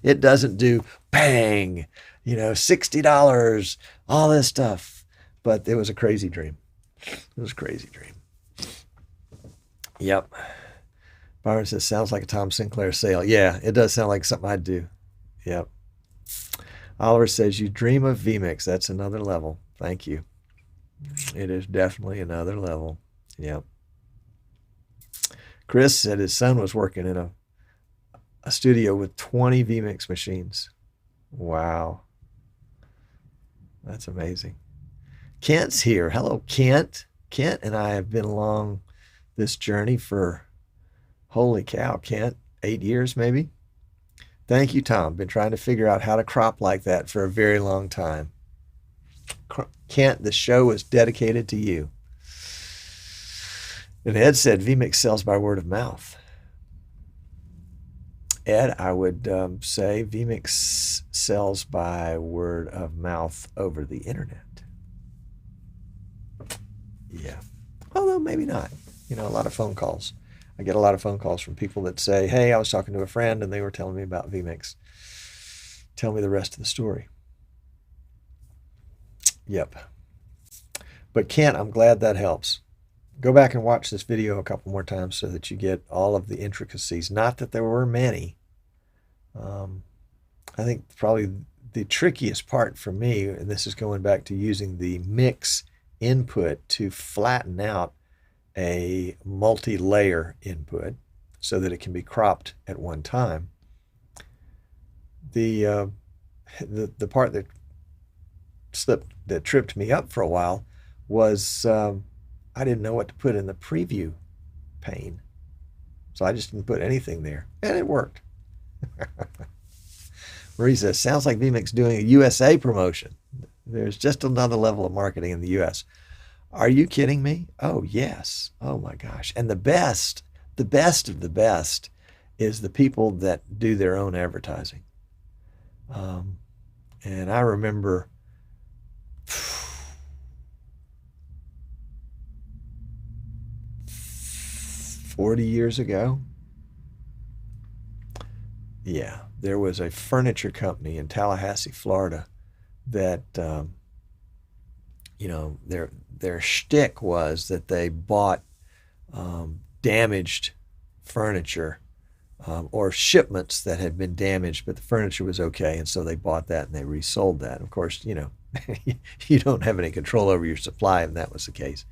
It doesn't do bang, $60, all this stuff. But it was a crazy dream. It was a crazy dream. Yep. Byron says, sounds like a Tom Sinclair sale. Yeah, it does sound like something I'd do. Yep. Oliver says, you dream of vMix. That's another level. Thank you. It is definitely another level. Yep. Chris said his son was working in a studio with 20 vMix machines. Wow. That's amazing. Kent's here. Hello, Kent. Kent and I have been along this journey for, holy cow, Kent, 8 years maybe. Thank you, Tom. Been trying to figure out how to crop like that for a very long time. Kent, the show is dedicated to you. And Ed said vMix sells by word of mouth. Ed, I would say vMix sells by word of mouth over the internet. Yeah. Although maybe not. A lot of phone calls. I get a lot of phone calls from people that say, hey, I was talking to a friend and they were telling me about vMix. Tell me the rest of the story. Yep. But Kent, I'm glad that helps. Go back and watch this video a couple more times so that you get all of the intricacies. Not that there were many. I think probably the trickiest part for me, and this is going back to using the mix input to flatten out a multi-layer input so that it can be cropped at one time. The part that tripped me up for a while was I didn't know what to put in the preview pane. So I just didn't put anything there, and it worked. Marie says, sounds like vMix doing a USA promotion. There's just another level of marketing in the US. Are you kidding me? Oh, yes. Oh, my gosh. And the best of the best is the people that do their own advertising. And I remember 40 years ago, yeah, there was a furniture company in Tallahassee, Florida that, their shtick was that they bought damaged furniture or shipments that had been damaged, but the furniture was okay, and so they bought that and they resold that. Of course, you don't have any control over your supply, and that was the case.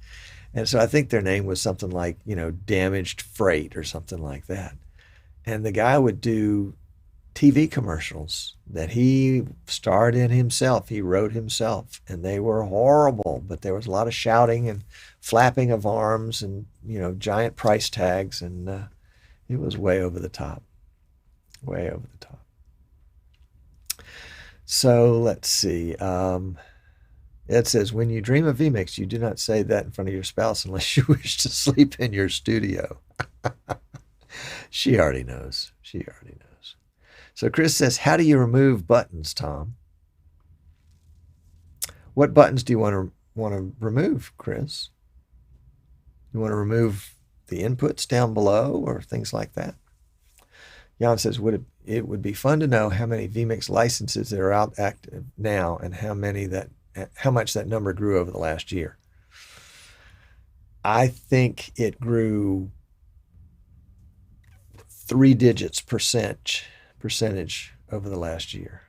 And so I think their name was something like, damaged freight or something like that. And the guy would do TV commercials that he starred in himself. He wrote himself, and they were horrible, but there was a lot of shouting and flapping of arms and, giant price tags. And it was way over the top, way over the top. So let's see. Ed says, when you dream of vMix, you do not say that in front of your spouse unless you wish to sleep in your studio. She already knows. She already knows. So Chris says, how do you remove buttons, Tom? What buttons do you want to remove, Chris? You want to remove the inputs down below or things like that? Jan says, it would be fun to know how many vMix licenses that are out active now and how much that number grew over the last year. I think it grew 3 digits percentage over the last year.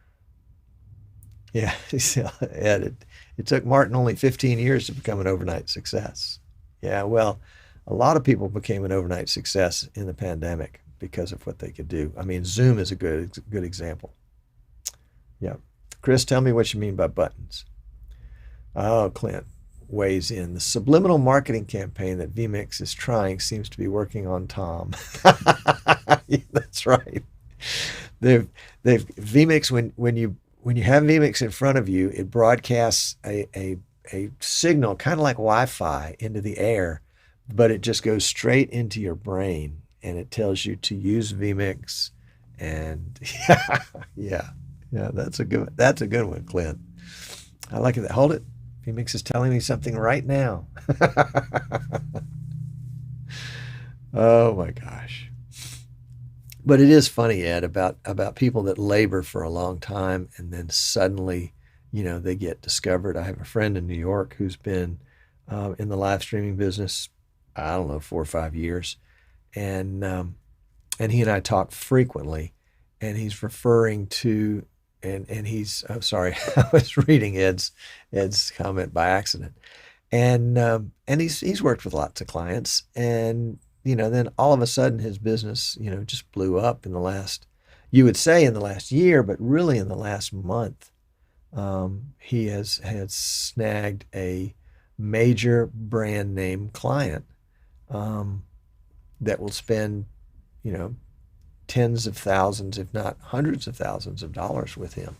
Yeah, Ed, it took Martin only 15 years to become an overnight success. Yeah, well, a lot of people became an overnight success in the pandemic because of what they could do. I mean, Zoom is a good example. Yeah. Chris, tell me what you mean by buttons. Oh, Clint weighs in. The subliminal marketing campaign that vMix is trying seems to be working on Tom. That's right. They've vMix, when you have vMix in front of you, it broadcasts a signal kind of like Wi-Fi into the air, but it just goes straight into your brain and it tells you to use vMix. And yeah, that's a good one, Clint. I like it. Hold it. vMix is telling me something right now. Oh my gosh. But it is funny, Ed, about people that labor for a long time and then suddenly, they get discovered. I have a friend in New York who's been in the live streaming business, I don't know, 4 or 5 years. And he and I talk frequently, and he's referring to, and he's, oh, sorry, I was reading Ed's comment by accident. And he's worked with lots of clients, and then all of a sudden his business, just blew up in the last, you would say in the last year, but really in the last month. He has snagged a major brand name client that will spend, tens of thousands, if not hundreds of thousands of dollars with him.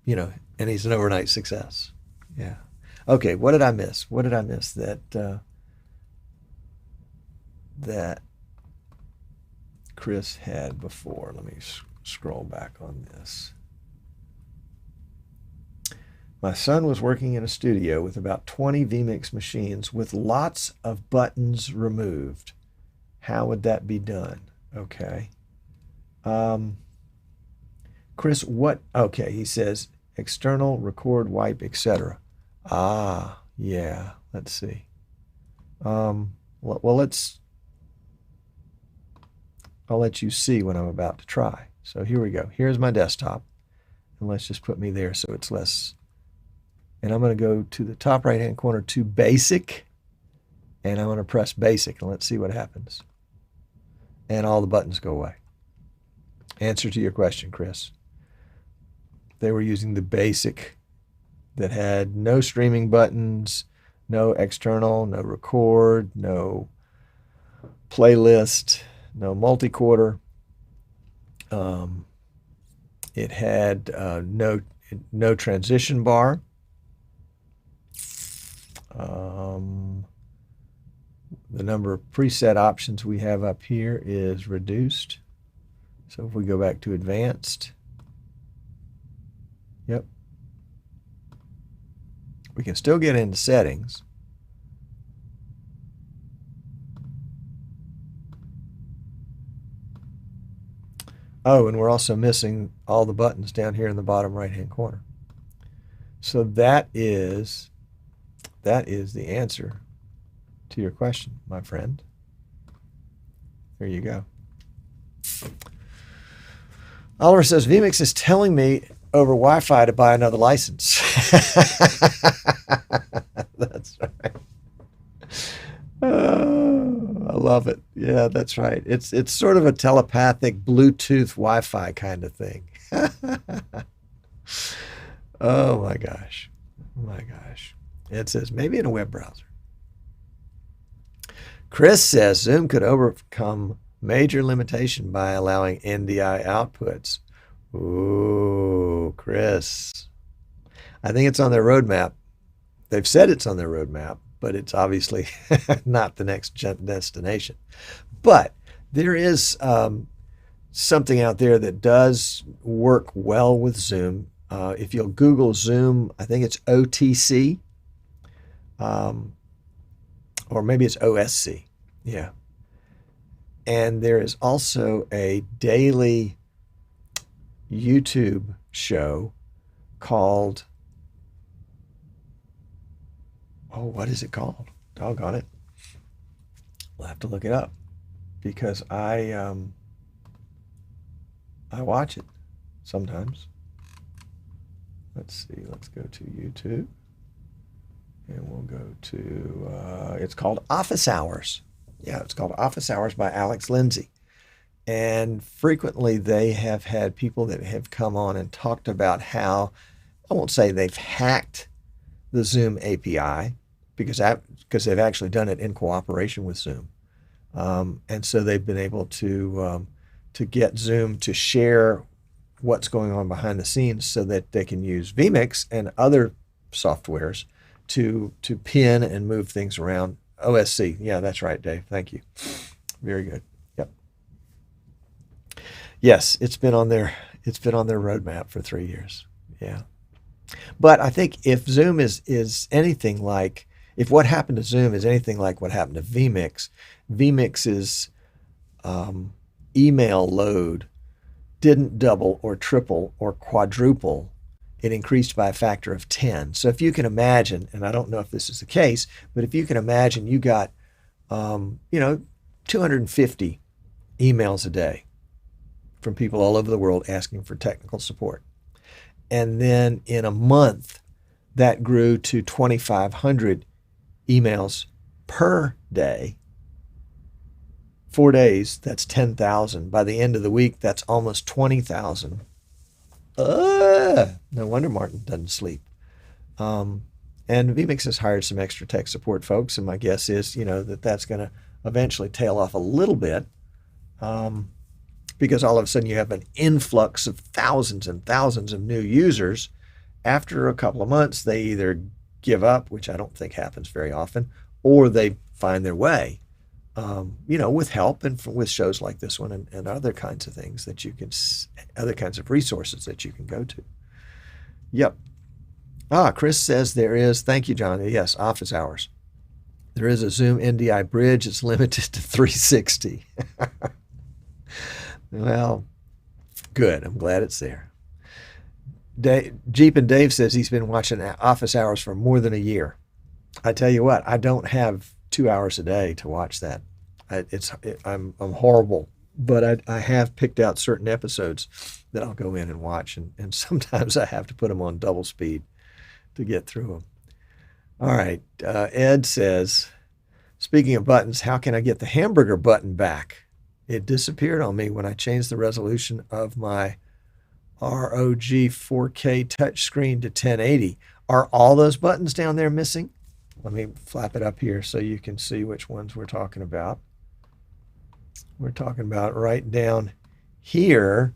You know, and he's an overnight success. Yeah. Okay, what did I miss? What did I miss that that Chris had before? Let me scroll back on this. My son was working in a studio with about 20 vMix machines with lots of buttons removed. How would that be done? Okay. Chris, what? Okay, he says external, record, wipe, etc. Ah, yeah. Let's see. Well, I'll let you see what I'm about to try. So here we go. Here's my desktop. And let's just put me there so it's less. And I'm going to go to the top right-hand corner to Basic. And I'm going to press Basic. And let's see what happens. And all the buttons go away. Answer to your question, Chris. They were using the Basic that had no streaming buttons, no external, no record, no playlist, no multi-quarter. It had no transition bar. The number of preset options we have up here is reduced. So if we go back to advanced, yep, we can still get into settings. Oh, and we're also missing all the buttons down here in the bottom right-hand corner. So that is the answer to your question, my friend. There you go. Oliver says, vMix is telling me over Wi-Fi to buy another license. That's right. I love it. Yeah, that's right. It's sort of a telepathic Bluetooth Wi-Fi kind of thing. Oh my gosh. Oh my gosh. It says maybe in a web browser. Chris says Zoom could overcome major limitation by allowing NDI outputs. Ooh, Chris. I think it's on their roadmap. They've said it's on their roadmap, but it's obviously not the next destination. But there is something out there that does work well with Zoom. If you'll Google Zoom, I think it's OTC, or maybe it's OSC. Yeah. And there is also a daily YouTube show called, oh, what is it called? Doggone it. We'll have to look it up because I watch it sometimes. Let's see. Let's go to YouTube. And we'll go to, it's called Office Hours. Yeah, it's called Office Hours by Alex Lindsay. And frequently they have had people that have come on and talked about how, I won't say they've hacked the Zoom API, because they've actually done it in cooperation with Zoom. And so they've been able to get Zoom to share what's going on behind the scenes so that they can use vMix and other softwares to pin and move things around. OSC. Yeah, that's right, Dave. Thank you. Very good. Yep. Yes, it's been on their roadmap for 3 years. Yeah. But I think if Zoom is anything like, if what happened to Zoom is anything like what happened to vMix, vMix's email load didn't double or triple or quadruple. It increased by a factor of 10. So if you can imagine, and I don't know if this is the case, but if you can imagine you got, 250 emails a day from people all over the world asking for technical support. And then in a month, that grew to 2,500 emails per day. 4 days, that's 10,000. By the end of the week, that's almost 20,000. No wonder Martin doesn't sleep. And vMix has hired some extra tech support folks, and my guess is, that's going to eventually tail off a little bit, because all of a sudden you have an influx of thousands and thousands of new users. After a couple of months, they either give up, which I don't think happens very often, or they find their way, with help and with shows like this one and other kinds of things that you can, other kinds of resources that you can go to. Yep. Chris says there is, thank you, John. Yes, office hours. There is a Zoom NDI bridge. It's limited to 360. Well, good. I'm glad it's there. Jeep and Dave says he's been watching office hours for more than a year. I tell you what, I don't have 2 hours a day to watch that. I'm horrible, but I have picked out certain episodes that I'll go in and watch, and sometimes I have to put them on double speed to get through them. All right, Ed says, speaking of buttons, how can I get the hamburger button back? It disappeared on me when I changed the resolution of my ROG 4K touchscreen to 1080. Are all those buttons down there missing? Let me flap it up here so you can see which ones we're talking about. We're talking about right down here,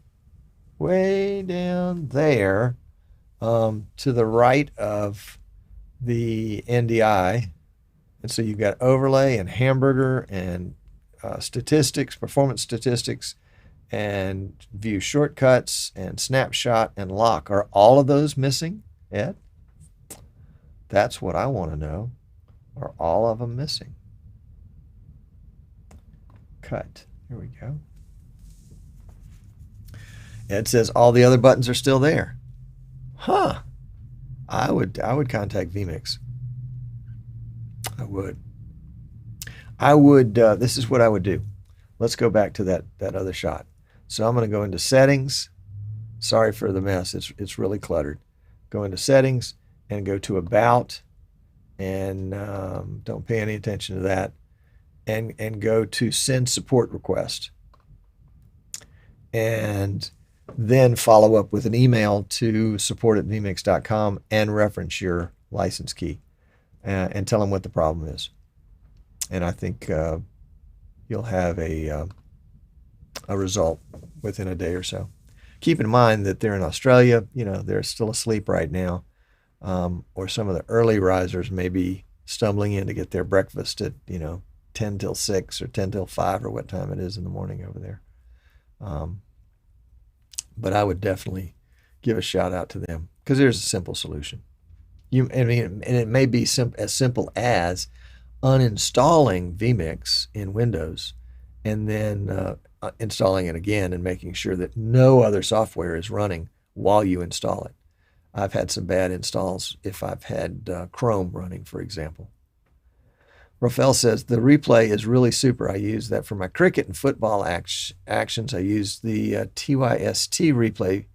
way down there, to the right of the NDI. And so you've got overlay and hamburger and statistics, performance statistics, and view shortcuts and snapshot and lock. Are all of those missing, Ed? That's what I want to know. Are all of them missing? Cut. Here we go. Ed says all the other buttons are still there. Huh. I would contact vMix. I would. This is what I would do. Let's go back to that other shot. So I'm going to go into settings. Sorry for the mess. It's really cluttered. Go into settings and go to about, and don't pay any attention to that, and go to send support request, and then follow up with an email to support@vmix.com and reference your license key, and tell them what the problem is. And I think you'll have a result within a day or so. Keep in mind that they're in Australia. They're still asleep right now, or some of the early risers may be stumbling in to get their breakfast at 10 till 6 or 10 till 5 or what time it is in the morning over there. But I would definitely give a shout out to them, because there's a simple solution. And it may be as simple as uninstalling vMix in Windows and then installing it again and making sure that no other software is running while you install it. I've had some bad installs if I've had Chrome running, for example. Rafael says, the replay is really super. I use that for my cricket and football actions. I use the TYST replay.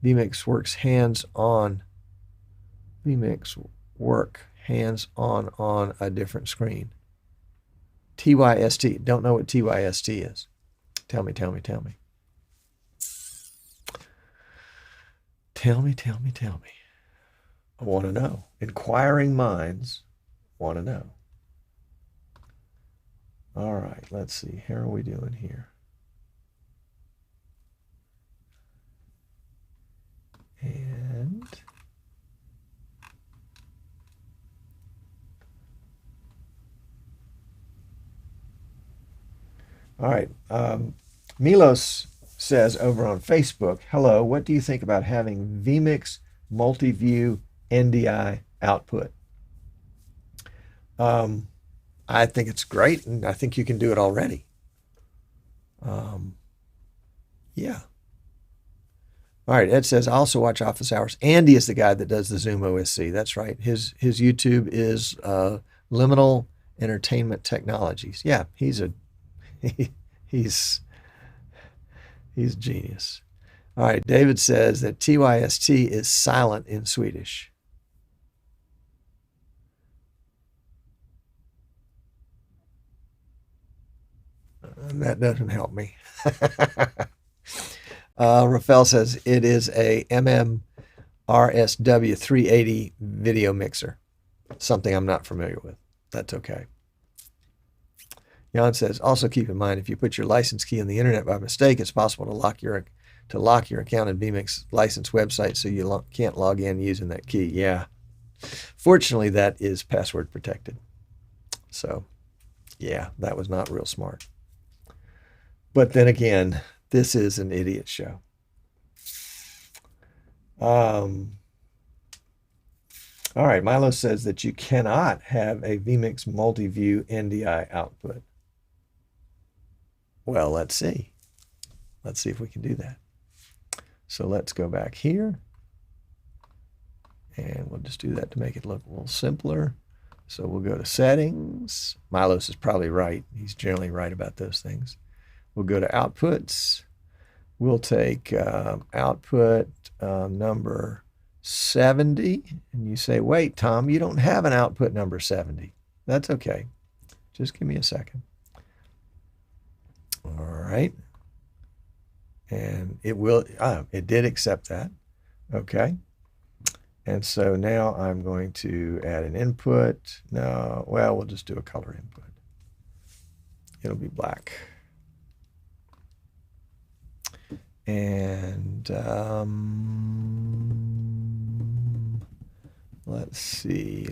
vMix works hands-on. vMix work hands-on on a different screen. TYST. Don't know what TYST is. Tell me. Tell me. I want to know. Inquiring minds want to know. All right, let's see. How are we doing here? And all right. Milos says over on Facebook, hello, what do you think about having vMix Multiview NDI output? I think it's great, and I think you can do it already. Yeah. All right, Ed says, I also watch Office Hours. Andy is the guy that does the Zoom OSC. That's right. His YouTube is Liminal Entertainment Technologies. Yeah, he's genius. All right, David says that TYST is silent in Swedish. That doesn't help me. Rafael says it is a MMRSW 380 video mixer. Something I'm not familiar with. That's okay. Jan says, also keep in mind, if you put your license key in the internet by mistake, it's possible to lock your account in vMix license website so you can't log in using that key. Yeah. Fortunately, that is password protected. So, yeah, that was not real smart. But then again, this is an idiot show. All right, Milo says that you cannot have a vMix multi-view NDI output. Well, let's see. Let's see if we can do that. So let's go back here. And we'll just do that to make it look a little simpler. So we'll go to settings. Milos is probably right. He's generally right about those things. We'll go to outputs. We'll take output number 70. And you say, wait, Tom, you don't have an output number 70. That's okay. Just give me a second. All right. And it did accept that. Okay. And so now I'm going to add an input. No, well, we'll just do a color input. It'll be black. And let's see.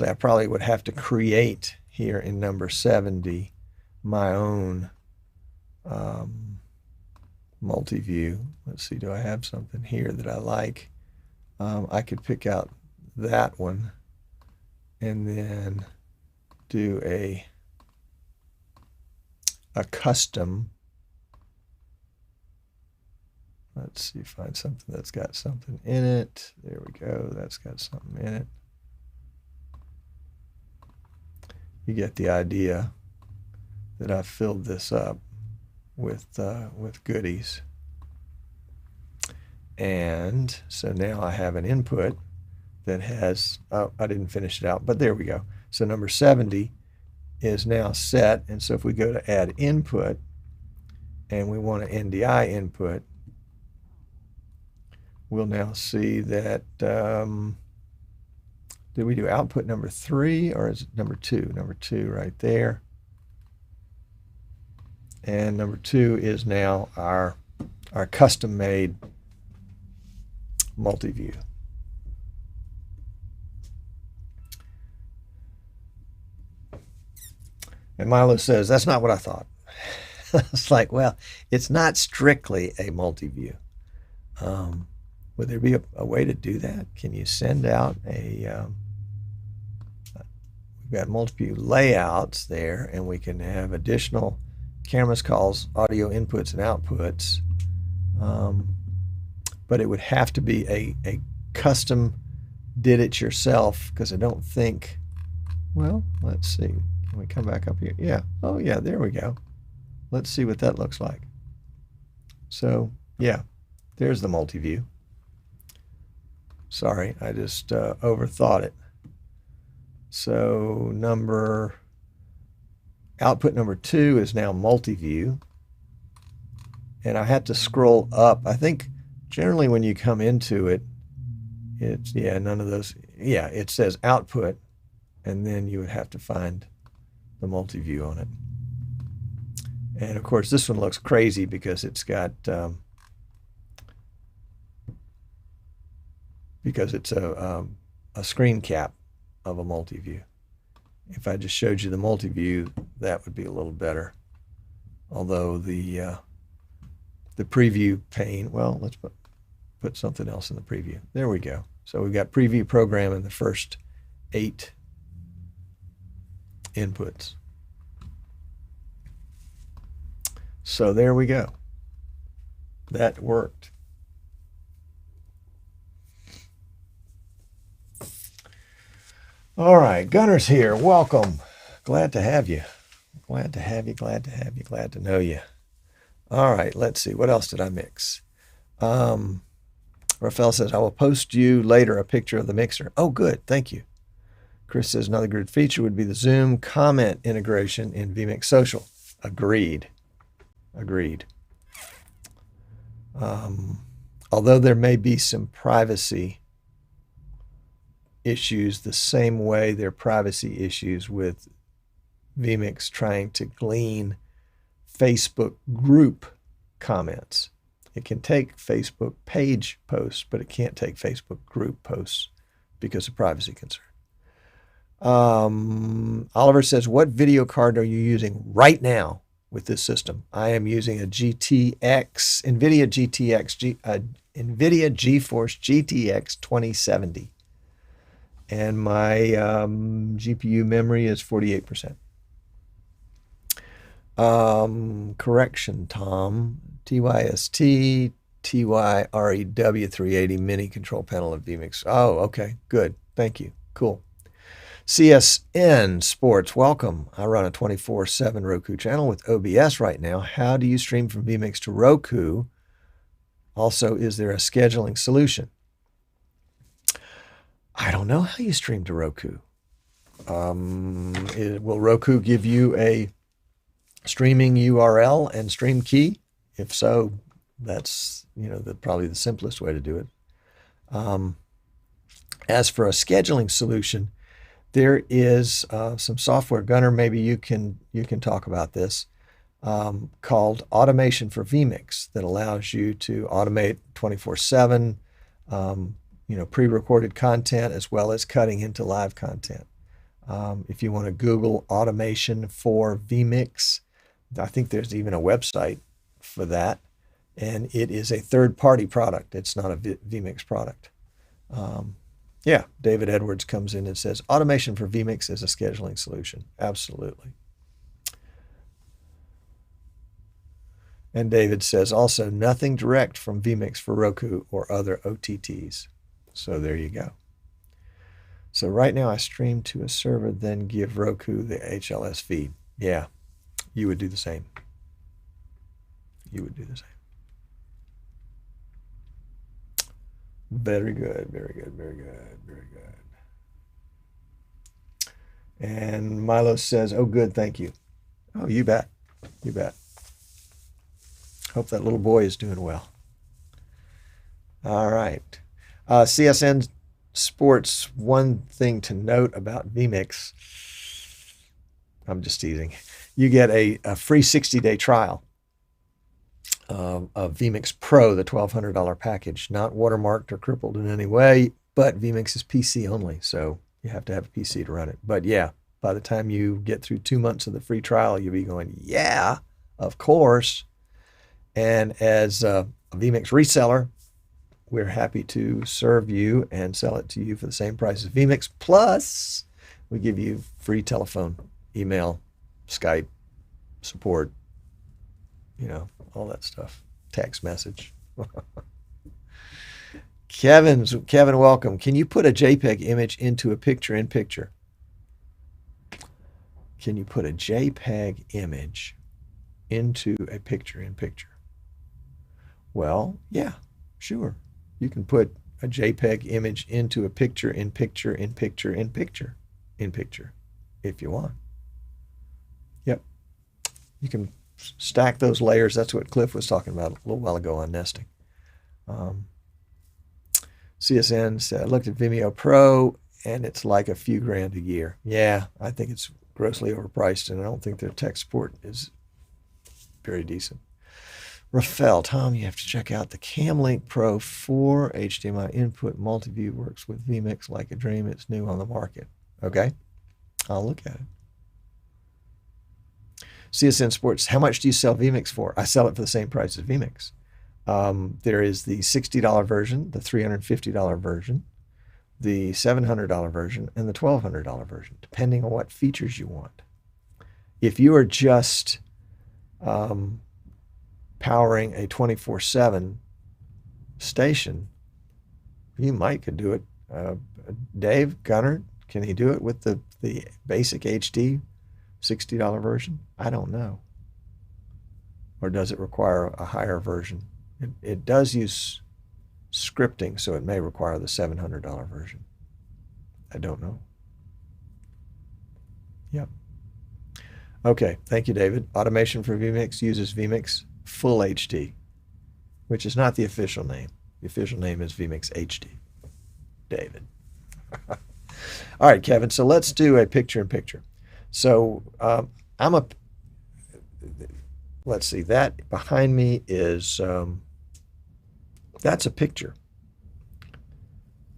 I probably would have to create here in number 70 my own multi-view. Let's see, do I have something here that I like? I could pick out that one and then do a custom. Let's see, find something that's got something in it. There we go. That's got something in it. You get the idea that I've filled this up with goodies. And so now I have an input that has, oh, I didn't finish it out, but there we go. So number 70 is now set. And so if we go to add input and we want an NDI input, we'll now see that, did we do output number 3 or is it number 2? Number 2 right there. And number 2 is now our custom-made multi-view. And Milo says, that's not what I thought. It's like, well, it's not strictly a multi-view. Would there be a way to do that? Can you send out we've got multi-view layouts there, and we can have additional cameras, calls, audio inputs and outputs. But it would have to be a custom did it yourself, because I don't think, well, let's see. Can we come back up here? Yeah. Oh, yeah, there we go. Let's see what that looks like. So, yeah, there's the multi-view. Sorry, I just overthought it. So output number 2 is now multi-view. And I had to scroll up. I think generally when you come into it, it's, yeah, none of those. Yeah, it says output, and then you would have to find the multi-view on it. And of course, this one looks crazy because it's got, because it's a screen cap of a multi-view. If I just showed you the multi-view, that would be a little better. Although the preview pane, well, let's put something else in the preview. There we go. So we've got preview program in the first 8 inputs. So there we go. That worked. All right, Gunner's here. Welcome. Glad to have you. Glad to have you. Glad to have you. Glad to know you. All right, let's see. What else did I mix? Rafael says, I will post you later a picture of the mixer. Oh, good. Thank you. Chris says, another good feature would be the Zoom comment integration in vMix Social. Agreed. Agreed. Although there may be some privacy issues the same way there are privacy issues with vMix trying to glean Facebook group comments. It can take Facebook page posts, but it can't take Facebook group posts because of privacy concern. Oliver says, what video card are you using right now with this system? I am using a NVIDIA GeForce GTX 2070. And my GPU memory is 48%. Correction, Tom. TYST, TYREW 380 mini control panel of vMix. Oh, okay, good. Thank you. Cool. CSN Sports, welcome. I run a 24/7 Roku channel with OBS right now. How do you stream from vMix to Roku? Also, is there a scheduling solution? I don't know how you stream to Roku. Will Roku give you a streaming URL and stream key? If so, that's probably the simplest way to do it. As for a scheduling solution, there is some software. Gunnar, maybe you can talk about this, called Automation for vMix, that allows you to automate 24/7, pre-recorded content as well as cutting into live content. If you want to Google Automation for vMix, I think there's even a website for that, and it is a third-party product. It's not a vMix product. Yeah, David Edwards comes in and says, automation for vMix is a scheduling solution. Absolutely. And David says also, nothing direct from vMix for Roku or other OTTs. So there you go. So right now I stream to a server, then give Roku the HLS feed. Yeah, you would do the same. You would do the same. Very good, very good, very good, very good. And Milo says, oh, good, thank you. Oh, you bet. You bet. Hope that little boy is doing well. All right. CSN Sports, one thing to note about vMix, I'm just teasing. You get a free 60-day trial of vMix Pro, the $1,200 package, not watermarked or crippled in any way, but vMix is PC only, so you have to have a PC to run it. But yeah, by the time you get through 2 months of the free trial, you'll be going, yeah, of course. And as a vMix reseller, we're happy to serve you and sell it to you for the same price as vMix. Plus, we give you free telephone, email, Skype, support, all that stuff. Text message. Kevin, welcome. Can you put a JPEG image into a picture-in-picture? Can you put a JPEG image into a picture-in-picture? Well, yeah, sure. You can put a JPEG image into a picture-in-picture-in-picture-in-picture if you want. Yep. You can stack those layers. That's what Cliff was talking about a little while ago on nesting. CSN said, I looked at Vimeo Pro and it's like a few grand a year. Yeah, I think it's grossly overpriced, and I don't think their tech support is very decent. Rafael, Tom, you have to check out the CamLink Pro 4 HDMI input multiview. Works with vMix like a dream. It's new on the market. Okay, I'll look at it. CSN Sports, how much do you sell vMix for? I sell it for the same price as vMix. There is the $60 version, the $350 version, the $700 version, and the $1,200 version, depending on what features you want. If you are just powering a 24/7 station, you might could do it. Dave Gunnar, can he do it with the basic HD $60 version? I don't know. Or does it require a higher version? It does use scripting, so it may require the $700 version. I don't know. Yep. Okay, thank you, David. Automation for vMix uses vMix Full HD, which is not the official name. The official name is vMix HD. David. All right, Kevin. So let's do a picture-in-picture. So let's see. That behind me is that's a picture,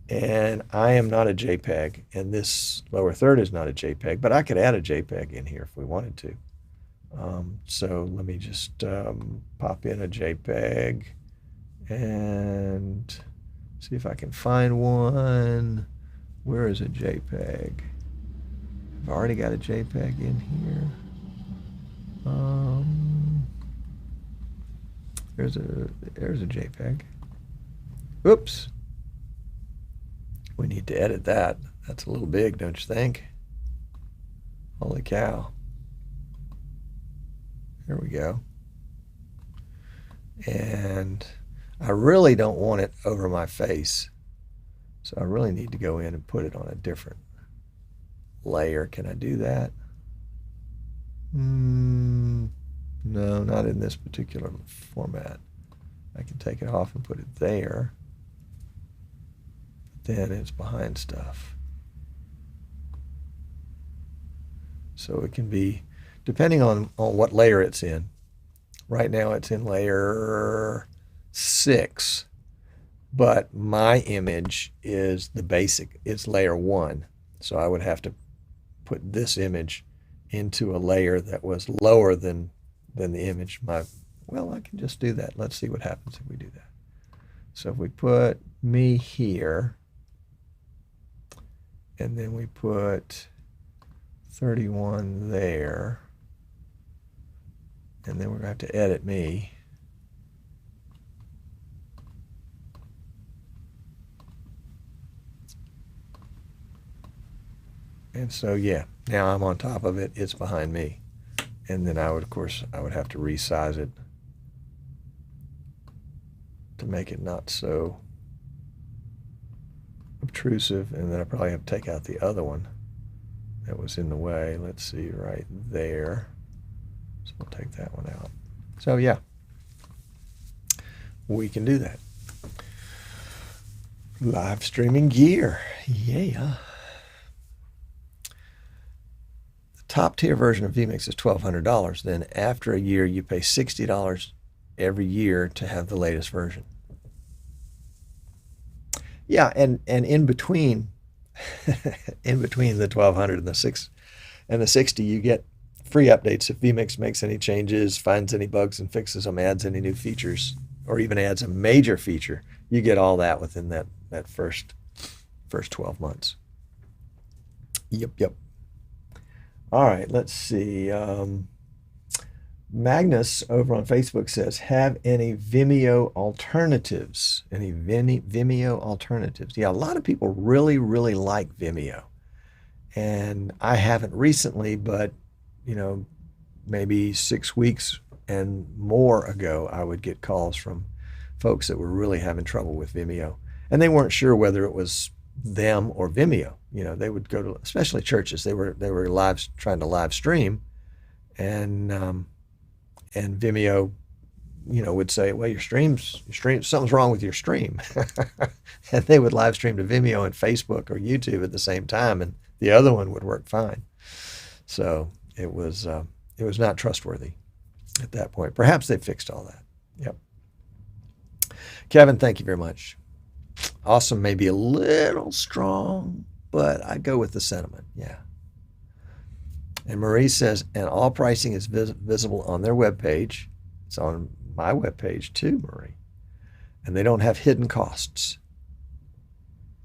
and I am not a JPEG, and this lower third is not a JPEG. But I could add a JPEG in here if we wanted to. So let me just pop in a JPEG and see if I can find one. Where is a JPEG? I've already got a JPEG in here. There's a JPEG. Oops. We need to edit that. That's a little big, don't you think? Holy cow. There we go. And I really don't want it over my face. So I really need to go in and put it on a different layer. Can I do that? No, not in this particular format. I can take it off and put it there. Then it's behind stuff. So it can be, depending on what layer it's in. Right now it's in layer 6. But my image is the basic. It's layer 1. So I would have to put this image into a layer that was lower than the image. Well, I can just do that. Let's see what happens if we do that. So if we put me here, and then we put 31 there, and then we're going to have to edit me. And so, yeah, now I'm on top of it. It's behind me. And then I would have to resize it to make it not so obtrusive. And then I probably have to take out the other one that was in the way. Let's see, right there. So we'll take that one out. So, yeah, we can do that. Live streaming gear. Yeah. Top tier version of vMix is $1,200. Then after a year, you pay $60 every year to have the latest version. Yeah, and in between, in between the 1,200 and the 60, you get free updates if vMix makes any changes, finds any bugs and fixes them, adds any new features, or even adds a major feature. You get all that within that first 12 months. Yep. All right, let's see. Magnus over on Facebook says, have any Vimeo alternatives? Any Vimeo alternatives? Yeah, a lot of people really, really like Vimeo. And I haven't recently, but, maybe 6 weeks and more ago, I would get calls from folks that were really having trouble with Vimeo. And they weren't sure whether it was them or Vimeo. They would go to, especially churches, they were trying to live stream, and Vimeo, would say, well, your stream, something's wrong with your stream. And they would live stream to Vimeo and Facebook or YouTube at the same time, and the other one would work fine. So it was not trustworthy at that point. Perhaps they fixed all that. Yep. Kevin, thank you very much. Awesome, maybe a little strong, but I go with the sentiment. Yeah. And Marie says, and all pricing is visible on their webpage. It's on my webpage too, Marie. And they don't have hidden costs.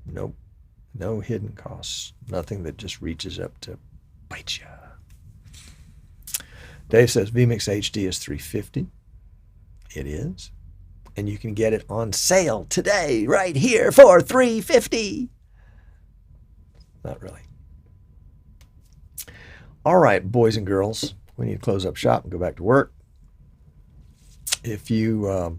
Nope. No hidden costs. Nothing that just reaches up to bite you. Dave says vMix HD is $350. It is. And you can get it on sale today, right here for $350. Not really. All right, boys and girls, we need to close up shop and go back to work. If you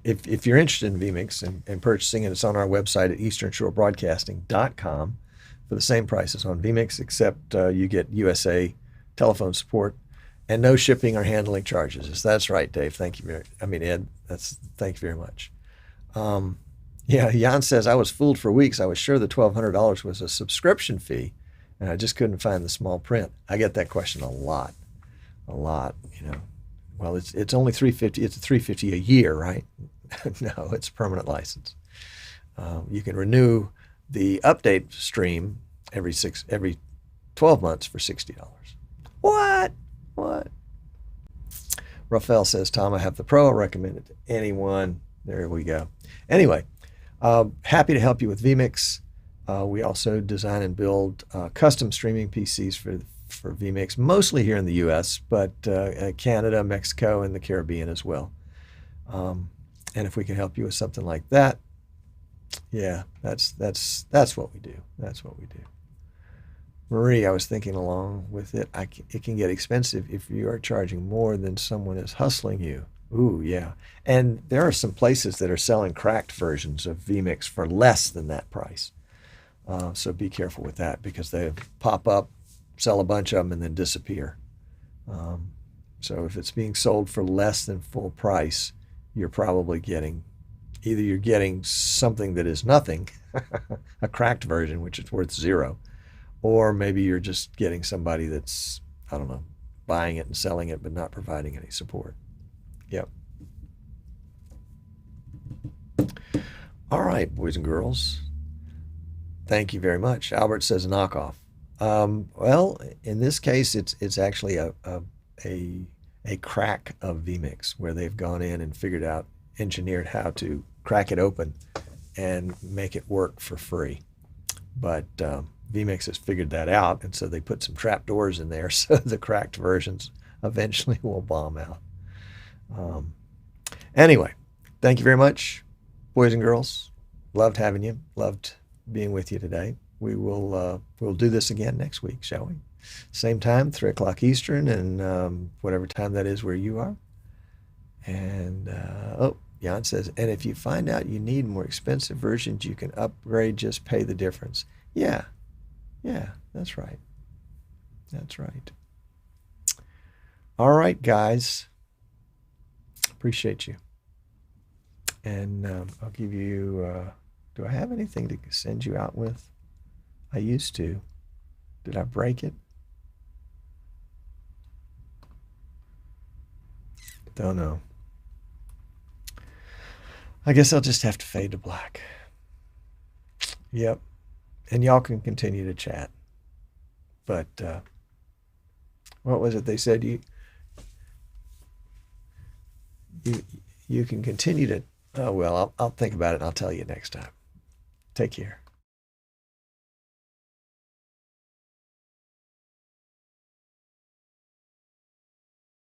if you're interested in vMix and purchasing it, it's on our website at easternshorebroadcasting.com for the same price as on vMix, except you get USA telephone support and no shipping or handling charges. That's right, Dave. Thank you. Ed, thank you very much. Yeah, Jan says, I was fooled for weeks. I was sure the $1,200 was a subscription fee, and I just couldn't find the small print. I get that question a lot, you know. Well, it's only $350. It's $350 a year, right? No, it's a permanent license. You can renew the update stream every 12 months for $60. What? Rafael says, Tom, I have the Pro. I recommend it to anyone. There we go. Anyway, happy to help you with vMix. We also design and build custom streaming PCs for vMix, mostly here in the U.S., but Canada, Mexico, and the Caribbean as well. And if we can help you with something like that, yeah, that's what we do. That's what we do. Marie, I was thinking along with it, it can get expensive if you are charging more than someone is hustling you. Ooh, yeah. And there are some places that are selling cracked versions of vMix for less than that price. So be careful with that because they pop up, sell a bunch of them, and then disappear. So if it's being sold for less than full price, you're probably getting something that is nothing, a cracked version, which is worth zero, or maybe you're just getting somebody that's, I don't know, buying it and selling it but not providing any support. Yep. All right, boys and girls. Thank you very much. Albert says knockoff. Well, in this case, it's actually a crack of vMix where they've gone in and engineered how to crack it open and make it work for free. But vMix has figured that out, and so they put some trap doors in there so the cracked versions eventually will bomb out. Anyway, thank you very much, boys and girls. Loved having you. Loved being with you today. We'll do this again next week, shall we? Same time, 3 o'clock Eastern, and whatever time that is where you are. And Jan says, and if you find out you need more expensive versions, you can upgrade, just pay the difference. Yeah, that's right. That's right. All right, guys. Appreciate you. And I'll give you, do I have anything to send you out with? I used to. Did I break it? Don't know. I guess I'll just have to fade to black. Yep. And y'all can continue to chat. But what was it they said? You can continue to, oh well, I'll think about it and I'll tell you next time. Take care.